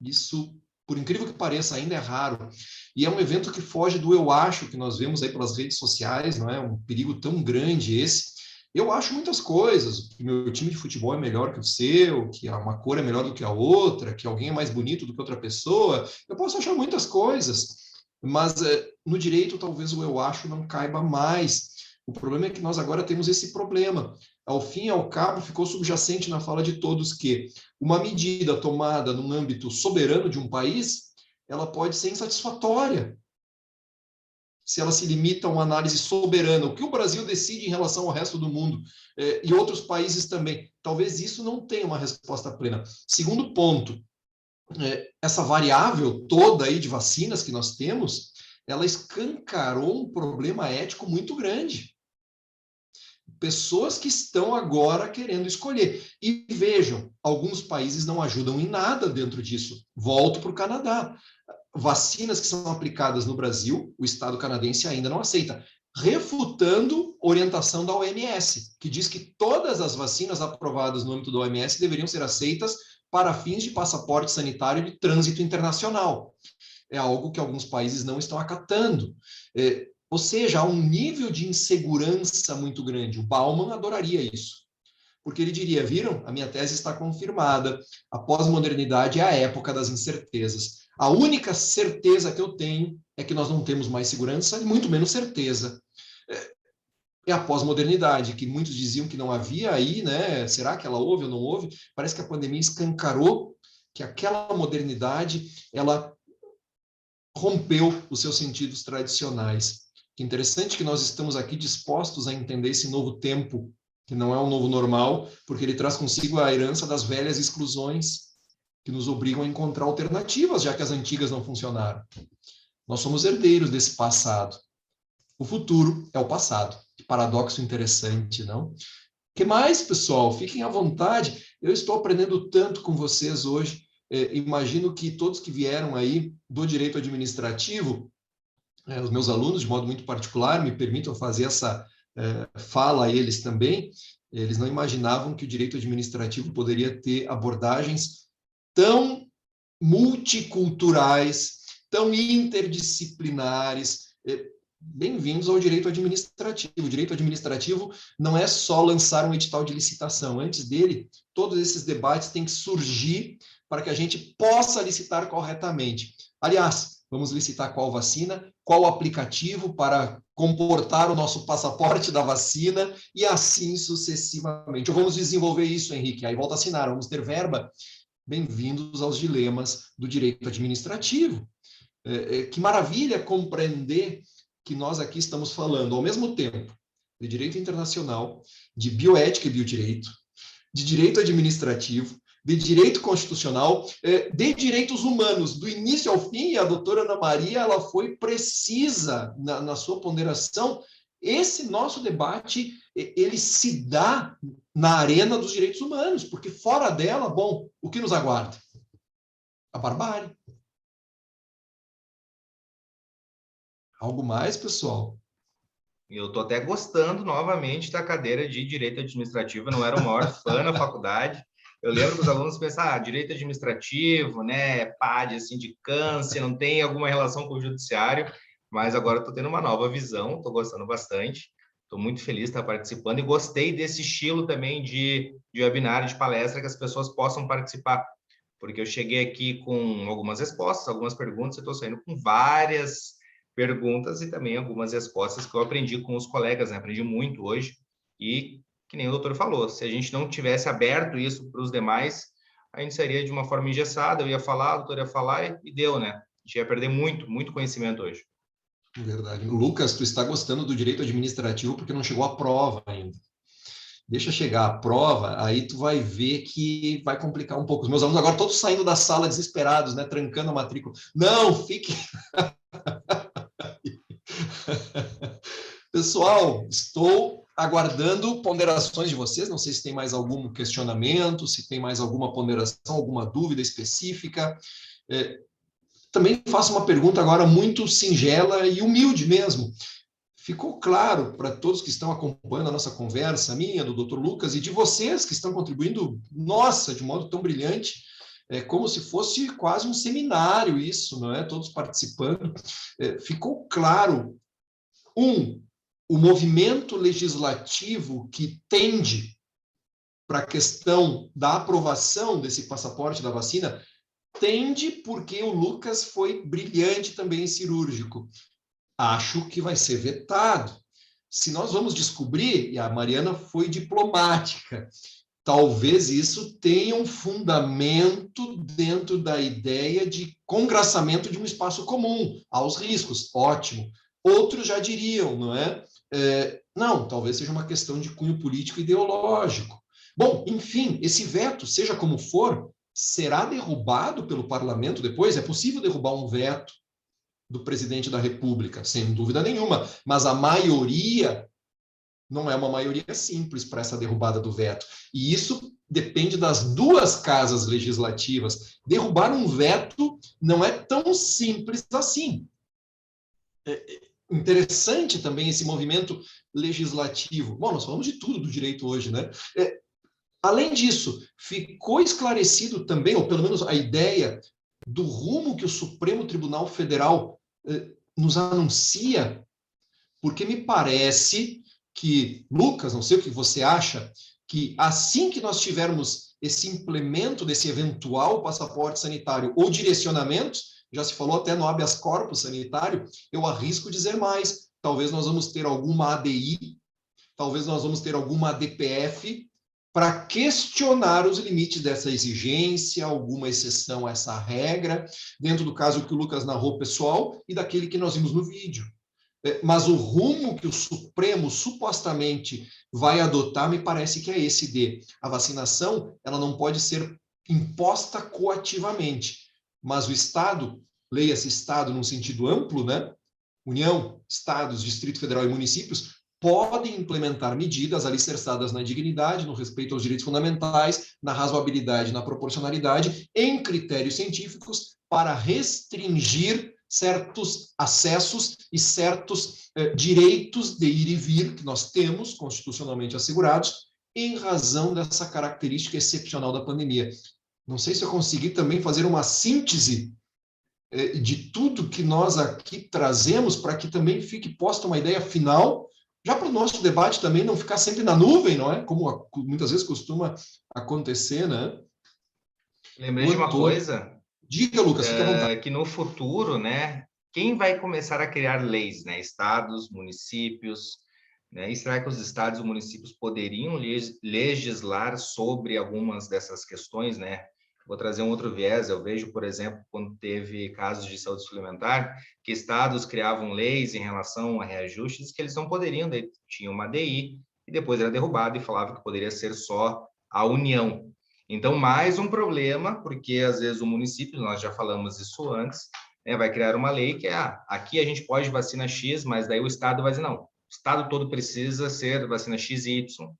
Isso, por incrível que pareça, ainda é raro. E é um evento que foge do eu acho, que nós vemos aí pelas redes sociais, não é? Um perigo tão grande esse. Eu acho muitas coisas, que meu time de futebol é melhor que o seu, que uma cor é melhor do que a outra, que alguém é mais bonito do que outra pessoa. Eu posso achar muitas coisas, mas no direito talvez o eu acho não caiba mais. O problema é que nós agora temos esse problema. Ao fim e ao cabo, ficou subjacente na fala de todos que uma medida tomada num âmbito soberano de um país, ela pode ser insatisfatória se ela se limita a uma análise soberana. O que o Brasil decide em relação ao resto do mundo e outros países também. Talvez isso não tenha uma resposta plena. Segundo ponto, essa variável toda aí de vacinas que nós temos, ela escancarou um problema ético muito grande. Pessoas que estão agora querendo escolher. E vejam, alguns países não ajudam em nada dentro disso. Volto para o Canadá. Vacinas que são aplicadas no Brasil, o Estado canadense ainda não aceita, refutando orientação da OMS, que diz que todas as vacinas aprovadas no âmbito da OMS deveriam ser aceitas para fins de passaporte sanitário de trânsito internacional. É algo que alguns países não estão acatando. Ou seja, há um nível de insegurança muito grande. O Bauman adoraria isso, porque ele diria, viram, a minha tese está confirmada, a pós-modernidade é a época das incertezas. A única certeza que eu tenho é que nós não temos mais segurança, e muito menos certeza. É a pós-modernidade, que muitos diziam que não havia aí, né? Será que ela houve ou não houve? Parece que a pandemia escancarou que aquela modernidade, ela rompeu os seus sentidos tradicionais. Que interessante que nós estamos aqui dispostos a entender esse novo tempo, que não é um novo normal, porque ele traz consigo a herança das velhas exclusões, que nos obrigam a encontrar alternativas, já que as antigas não funcionaram. Nós somos herdeiros desse passado. O futuro é o passado. Que paradoxo interessante, não? O que mais, pessoal? Fiquem à vontade. Eu estou aprendendo tanto com vocês hoje. Imagino que todos que vieram aí do direito administrativo, os meus alunos, de modo muito particular, me permitam fazer essa fala a eles também, eles não imaginavam que o direito administrativo poderia ter abordagens tão multiculturais, tão interdisciplinares. Bem-vindos ao direito administrativo. O direito administrativo não é só lançar um edital de licitação. Antes dele, todos esses debates têm que surgir para que a gente possa licitar corretamente. Aliás, vamos licitar qual vacina, qual aplicativo para comportar o nosso passaporte da vacina e assim sucessivamente. Ou vamos desenvolver isso, Henrique, aí volta a assinar, vamos ter verba. Bem-vindos aos dilemas do direito administrativo. Que maravilha compreender que nós aqui estamos falando, ao mesmo tempo, de direito internacional, de bioética e biodireito, de direito administrativo, de direito constitucional, de direitos humanos, do início ao fim, e a doutora Ana Maria ela foi precisa na sua ponderação. Esse nosso debate, ele se dá na arena dos direitos humanos, porque fora dela, bom, o que nos aguarda? A barbárie. Algo mais, pessoal? Eu estou até gostando novamente da cadeira de Direito Administrativo, eu não era o maior fã na faculdade. Eu lembro que os alunos pensavam, direito administrativo, né, PAD, sindicância, não tem alguma relação com o judiciário, mas agora estou tendo uma nova visão, estou gostando bastante, estou muito feliz de estar participando e gostei desse estilo também de webinar, de palestra, que as pessoas possam participar, porque eu cheguei aqui com algumas respostas, algumas perguntas, e estou saindo com várias perguntas e também algumas respostas que eu aprendi com os colegas, né? Aprendi muito hoje e, que nem o doutor falou, se a gente não tivesse aberto isso para os demais, a gente seria de uma forma engessada, eu ia falar, a doutora ia falar e deu, né? A gente ia perder muito conhecimento hoje. Verdade. Lucas, tu está gostando do direito administrativo porque não chegou à prova ainda. Deixa chegar a prova, aí tu vai ver que vai complicar um pouco. Os meus alunos agora todos saindo da sala desesperados, né? Trancando a matrícula. Não, fique... Pessoal, estou aguardando ponderações de vocês. Não sei se tem mais algum questionamento, se tem mais alguma ponderação, alguma dúvida específica. Também faço uma pergunta agora muito singela e humilde mesmo. Ficou claro para todos que estão acompanhando a nossa conversa, minha, do Dr. Lucas, e de vocês que estão contribuindo, nossa, de modo tão brilhante, como se fosse quase um seminário isso, não é? Todos participando. Ficou claro, o movimento legislativo que tende para a questão da aprovação desse passaporte da vacina, tende porque o Lucas foi brilhante também cirúrgico. Acho que vai ser vetado. Se nós vamos descobrir, e a Mariana foi diplomática, talvez isso tenha um fundamento dentro da ideia de congraçamento de um espaço comum aos riscos. Ótimo. Outros já diriam, não é? Não, talvez seja uma questão de cunho político e ideológico. Bom, enfim, esse veto, seja como for, será derrubado pelo parlamento depois? É possível derrubar um veto do presidente da República, sem dúvida nenhuma, mas a maioria não é uma maioria simples para essa derrubada do veto. E isso depende das duas casas legislativas. Derrubar um veto não é tão simples assim. É interessante também esse movimento legislativo. Bom, nós falamos de tudo do direito hoje, né? Além disso, ficou esclarecido também, ou pelo menos a ideia do rumo que o Supremo Tribunal Federal nos anuncia, porque me parece que, Lucas, não sei o que você acha, que assim que nós tivermos esse implemento desse eventual passaporte sanitário ou direcionamentos, já se falou até no habeas corpus sanitário, eu arrisco dizer mais, talvez nós vamos ter alguma ADI, talvez nós vamos ter alguma ADPF, para questionar os limites dessa exigência, alguma exceção a essa regra, dentro do caso que o Lucas narrou pessoal e daquele que nós vimos no vídeo. Mas o rumo que o Supremo supostamente vai adotar me parece que é esse de a vacinação, ela não pode ser imposta coativamente, mas o Estado, leia-se Estado num sentido amplo, né? União, Estados, Distrito Federal e municípios, podem implementar medidas alicerçadas na dignidade, no respeito aos direitos fundamentais, na razoabilidade, na proporcionalidade, em critérios científicos, para restringir certos acessos e certos direitos de ir e vir que nós temos constitucionalmente assegurados em razão dessa característica excepcional da pandemia. Não sei se eu consegui também fazer uma síntese de tudo que nós aqui trazemos para que também fique posta uma ideia final, já para o nosso debate também não ficar sempre na nuvem, não é? Como muitas vezes costuma acontecer, né? Lembrei de uma coisa. Diga, Lucas, fica à vontade. Que no futuro, né, quem vai começar a criar leis, né, estados, municípios, né, e será que os estados e municípios poderiam legislar sobre algumas dessas questões, né? Vou trazer um outro viés. Eu vejo, por exemplo, quando teve casos de saúde suplementar, que estados criavam leis em relação a reajustes que eles não poderiam, tinha uma ADI, e depois era derrubado e falava que poderia ser só a União. Então, mais um problema, porque às vezes o município, nós já falamos isso antes, né, vai criar uma lei que aqui a gente pode vacina X, mas daí o Estado vai dizer, não, o Estado todo precisa ser vacina X e Y.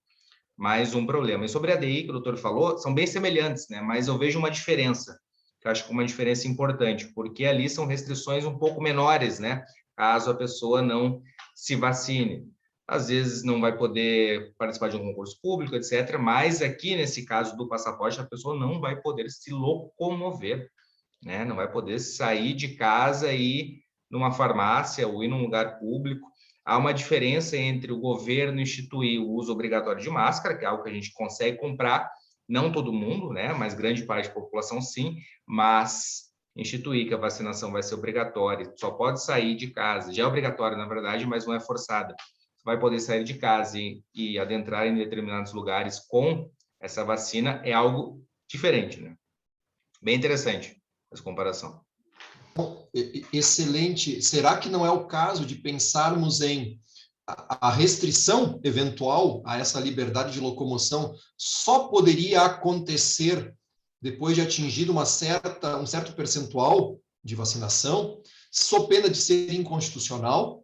Mais um problema. E sobre a ADI, que o doutor falou, são bem semelhantes, né? Mas eu vejo uma diferença, que eu acho que uma diferença importante, porque ali são restrições um pouco menores, né? Caso a pessoa não se vacine. Às vezes não vai poder participar de um concurso público, etc. Mas aqui, nesse caso do passaporte, a pessoa não vai poder se locomover, né? Não vai poder sair de casa e ir numa farmácia ou ir num lugar público. Há uma diferença entre o governo instituir o uso obrigatório de máscara, que é algo que a gente consegue comprar, não todo mundo, né? Mas grande parte da população sim, mas instituir que a vacinação vai ser obrigatória, só pode sair de casa, já é obrigatório, na verdade, mas não é forçada. Vai poder sair de casa e adentrar em determinados lugares com essa vacina é algo diferente, né? Bem interessante essa comparação. Excelente. Será que não é o caso de pensarmos em a restrição eventual a essa liberdade de locomoção só poderia acontecer depois de atingir um certo percentual de vacinação, sob pena de ser inconstitucional?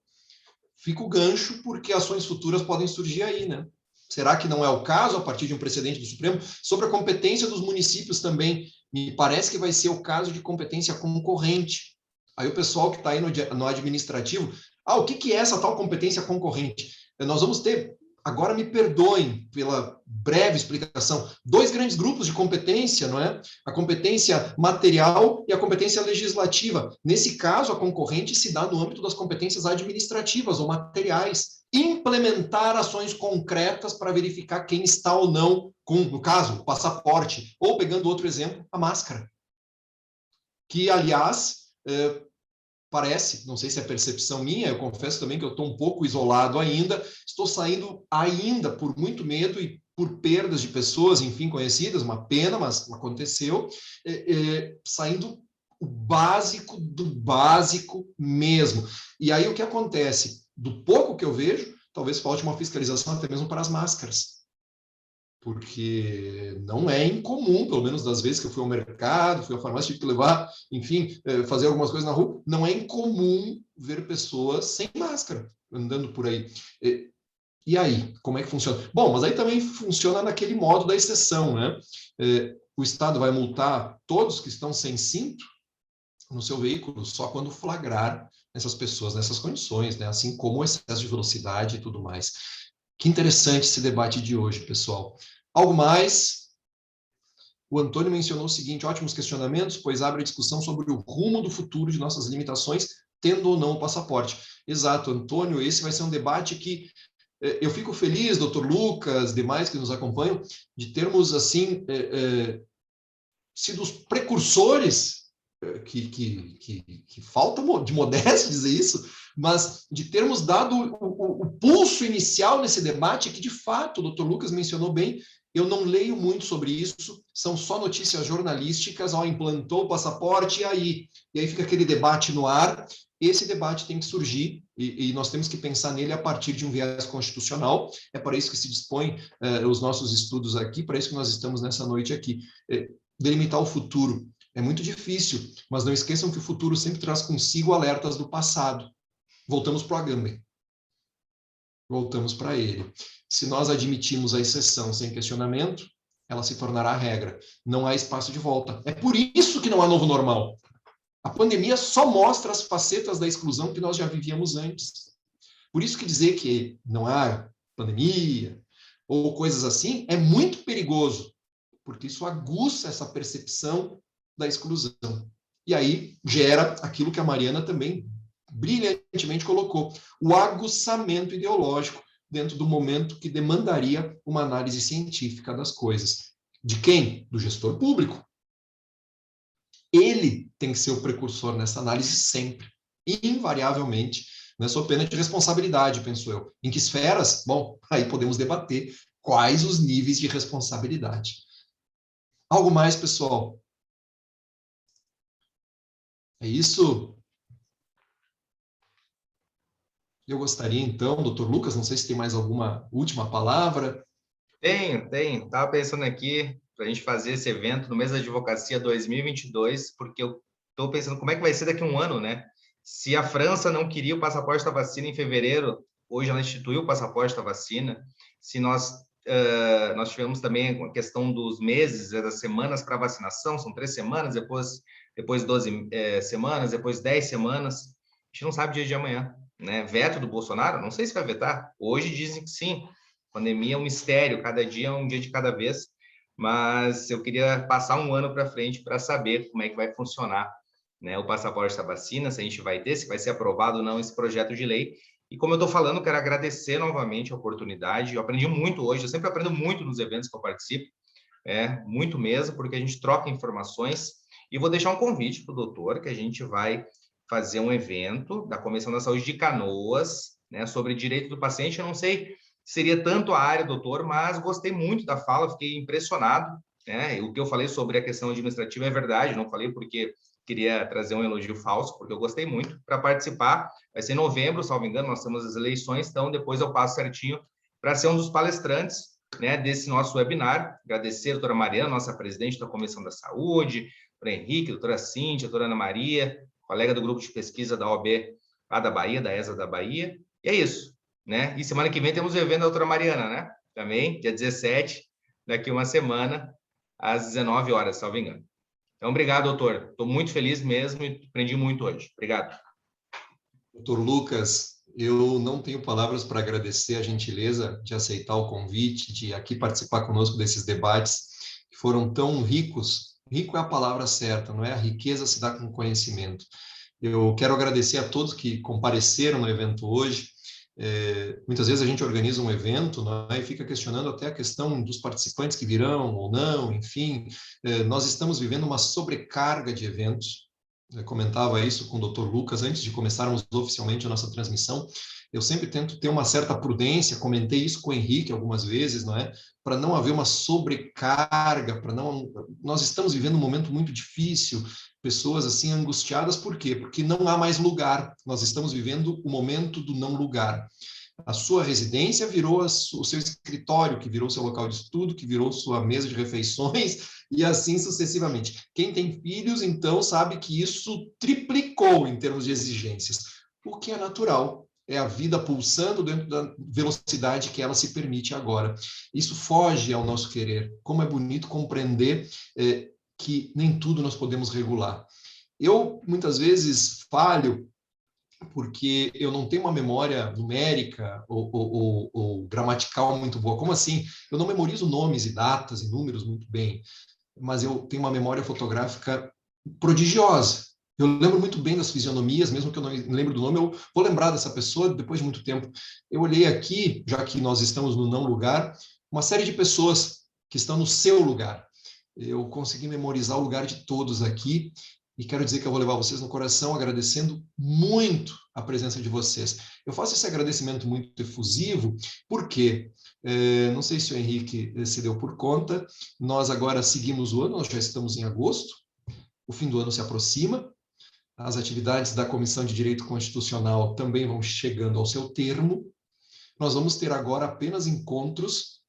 Fica o gancho, porque ações futuras podem surgir aí, né? Será que não é o caso, a partir de um precedente do Supremo? Sobre a competência dos municípios também, me parece que vai ser o caso de competência concorrente. Aí o pessoal que está aí no administrativo, o que é essa tal competência concorrente? Nós vamos ter, agora me perdoem pela breve explicação, dois grandes grupos de competência, não é? A competência material e a competência legislativa. Nesse caso, a concorrente se dá no âmbito das competências administrativas ou materiais. Implementar ações concretas para verificar quem está ou não com, no caso, o passaporte, ou pegando outro exemplo, a máscara. Que, aliás, parece, não sei se é percepção minha, eu confesso também que eu estou um pouco isolado ainda, estou saindo ainda por muito medo e por perdas de pessoas, enfim, conhecidas, uma pena, mas aconteceu, saindo o básico do básico mesmo. E aí o que acontece? Do pouco que eu vejo, talvez falte uma fiscalização até mesmo para as máscaras. porque não é incomum, pelo menos das vezes que eu fui ao mercado, fui à farmácia, tive que levar, enfim, fazer algumas coisas na rua, não é incomum ver pessoas sem máscara andando por aí. E aí, como é que funciona? Bom, mas aí também funciona naquele modo da exceção, né? O Estado vai multar todos que estão sem cinto no seu veículo só quando flagrar essas pessoas nessas condições, né? Assim como o excesso de velocidade e tudo mais. Que interessante esse debate de hoje, pessoal. Algo mais? O Antônio mencionou o seguinte: ótimos questionamentos, pois abre a discussão sobre o rumo do futuro de nossas limitações, tendo ou não o passaporte. Exato, Antônio, esse vai ser um debate que eu fico feliz, doutor Lucas, demais que nos acompanham, de termos, assim, sido os precursores, que falta de modéstia dizer isso, mas de termos dado o pulso inicial nesse debate, que de fato o doutor Lucas mencionou bem. Eu não leio muito sobre isso, são só notícias jornalísticas, implantou o passaporte, e aí fica aquele debate no ar. Esse debate tem que surgir, e nós temos que pensar nele a partir de um viés constitucional. É para isso que se dispõe os nossos estudos aqui, para isso que nós estamos nessa noite aqui. Delimitar o futuro é muito difícil, mas não esqueçam que o futuro sempre traz consigo alertas do passado. Voltamos para o Agamben. Voltamos para ele. Se nós admitimos a exceção sem questionamento, ela se tornará a regra. Não há espaço de volta. É por isso que não há novo normal. A pandemia só mostra as facetas da exclusão que nós já vivíamos antes. Por isso que dizer que não há pandemia ou coisas assim é muito perigoso, porque isso aguça essa percepção da exclusão. E aí gera aquilo que a Mariana também brilhantemente colocou, o aguçamento ideológico dentro do momento que demandaria uma análise científica das coisas. De quem? Do gestor público. Ele tem que ser o precursor nessa análise sempre, invariavelmente, né, sob pena de responsabilidade, penso eu. Em que esferas? Bom, aí podemos debater quais os níveis de responsabilidade. Algo mais, pessoal? É isso? Eu gostaria, então, doutor Lucas, não sei se tem mais alguma última palavra. Tenho. Estava pensando aqui para a gente fazer esse evento no mês da advocacia 2022, porque eu estou pensando como é que vai ser daqui a um ano, né? Se a França não queria o passaporte da vacina em fevereiro, hoje ela instituiu o passaporte da vacina. Se nós tivemos também a questão dos meses, das semanas para vacinação, são 3 semanas, depois 12 semanas, depois 10 semanas. A gente não sabe o dia de amanhã, né? Veto do Bolsonaro, não sei se vai vetar. Hoje dizem que sim. Pandemia é um mistério, cada dia é um dia de cada vez, mas eu queria passar um ano para frente para saber como é que vai funcionar, né, o passaporte da vacina, se a gente vai ter, se vai ser aprovado ou não esse projeto de lei. E como eu estou falando, quero agradecer novamente a oportunidade. Eu aprendi muito hoje, eu sempre aprendo muito nos eventos que eu participo, muito mesmo, porque a gente troca informações. E vou deixar um convite para o doutor, que a gente vai fazer um evento da Comissão da Saúde de Canoas, né, sobre direito do paciente. Eu não sei se seria tanto a área, doutor, mas gostei muito da fala, fiquei impressionado, né? O que eu falei sobre a questão administrativa é verdade, não falei porque queria trazer um elogio falso, porque eu gostei muito. Para participar, vai ser em novembro, salvo engano, nós temos as eleições, então depois eu passo certinho para ser um dos palestrantes, né, desse nosso webinar. Agradecer a doutora Mariana, nossa presidente da Comissão da Saúde, doutora Henrique, doutora Cíntia, doutora Ana Maria, colega do grupo de pesquisa da OAB lá da Bahia, da ESA da Bahia. E é isso, né? E semana que vem temos o evento da doutora Mariana, né? Também, dia 17, daqui uma semana, às 19 horas, salvo engano. Então, obrigado, doutor. Estou muito feliz mesmo e aprendi muito hoje. Obrigado. Doutor Lucas, eu não tenho palavras para agradecer a gentileza de aceitar o convite, de aqui participar conosco desses debates que foram tão ricos. Rico é a palavra certa, não é? A riqueza se dá com conhecimento. Eu quero agradecer a todos que compareceram no evento hoje. Muitas vezes a gente organiza um evento, né, e fica questionando até a questão dos participantes que virão ou não, enfim. Nós estamos vivendo uma sobrecarga de eventos. Eu comentava isso com o Dr. Lucas antes de começarmos oficialmente a nossa transmissão. Eu sempre tento ter uma certa prudência, comentei isso com o Henrique algumas vezes, não é? Para não haver uma sobrecarga, nós estamos vivendo um momento muito difícil, pessoas assim angustiadas, por quê? Porque não há mais lugar, nós estamos vivendo o momento do não lugar. A sua residência virou o seu escritório, que virou seu local de estudo, que virou sua mesa de refeições, e assim sucessivamente. Quem tem filhos, então, sabe que isso triplicou em termos de exigências, o que é natural. É a vida pulsando dentro da velocidade que ela se permite agora. Isso foge ao nosso querer. Como é bonito compreender que nem tudo nós podemos regular. Eu, muitas vezes, falho porque eu não tenho uma memória numérica ou gramatical muito boa. Como assim? Eu não memorizo nomes e datas e números muito bem, mas eu tenho uma memória fotográfica prodigiosa. Eu lembro muito bem das fisionomias, mesmo que eu não lembre do nome, eu vou lembrar dessa pessoa depois de muito tempo. Eu olhei aqui, já que nós estamos no não lugar, uma série de pessoas que estão no seu lugar. Eu consegui memorizar o lugar de todos aqui, e quero dizer que eu vou levar vocês no coração agradecendo muito a presença de vocês. Eu faço esse agradecimento muito efusivo, porque, não sei se o Henrique se deu por conta, nós agora seguimos o ano, nós já estamos em agosto, o fim do ano se aproxima, as atividades da Comissão de Direito Constitucional também vão chegando ao seu termo, nós vamos ter agora apenas encontros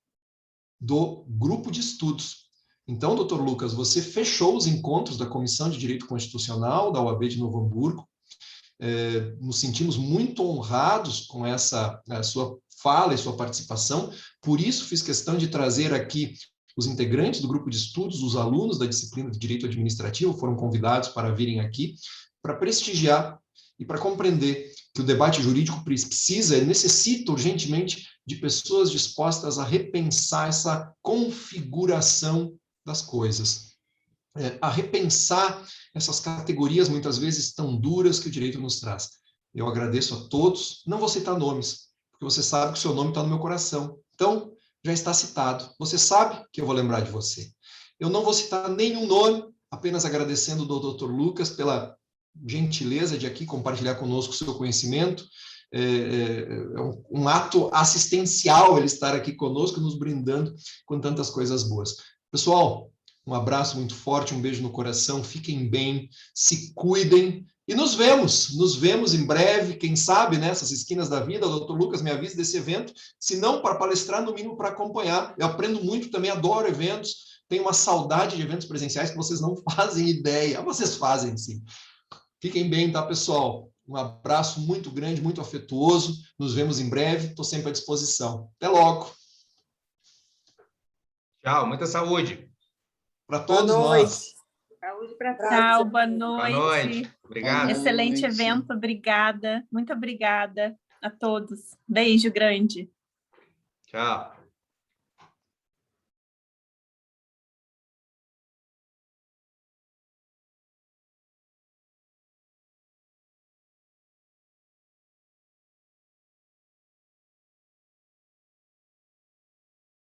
do grupo de estudos. Então, doutor Lucas, você fechou os encontros da Comissão de Direito Constitucional da OAB de Novo Hamburgo. Nos sentimos muito honrados com essa sua fala e sua participação. Por isso, fiz questão de trazer aqui os integrantes do grupo de estudos, os alunos da disciplina de Direito Administrativo, foram convidados para virem aqui, para prestigiar e para compreender que o debate jurídico necessita urgentemente de pessoas dispostas a repensar essa configuração das coisas, a repensar essas categorias muitas vezes tão duras que o direito nos traz. Eu agradeço a todos, não vou citar nomes, porque você sabe que o seu nome está no meu coração, então já está citado, você sabe que eu vou lembrar de você. Eu não vou citar nenhum nome, apenas agradecendo ao Dr. Lucas pela gentileza de aqui compartilhar conosco o seu conhecimento, um ato assistencial ele estar aqui conosco, nos brindando com tantas coisas boas. Pessoal, um abraço muito forte, um beijo no coração, fiquem bem, se cuidem e nos vemos em breve, quem sabe, nessas esquinas da vida. O Dr. Lucas me avisa desse evento, se não para palestrar, no mínimo para acompanhar. Eu aprendo muito também, adoro eventos, tenho uma saudade de eventos presenciais que vocês não fazem ideia, vocês fazem sim. Fiquem bem, tá, pessoal? Um abraço muito grande, muito afetuoso, nos vemos em breve, estou sempre à disposição. Até logo! Tchau, muita saúde. Para todos nós. Saúde para todos. Tchau, boa noite. Boa noite. Obrigado. Excelente evento, obrigada. Muito obrigada a todos. Beijo grande. Tchau.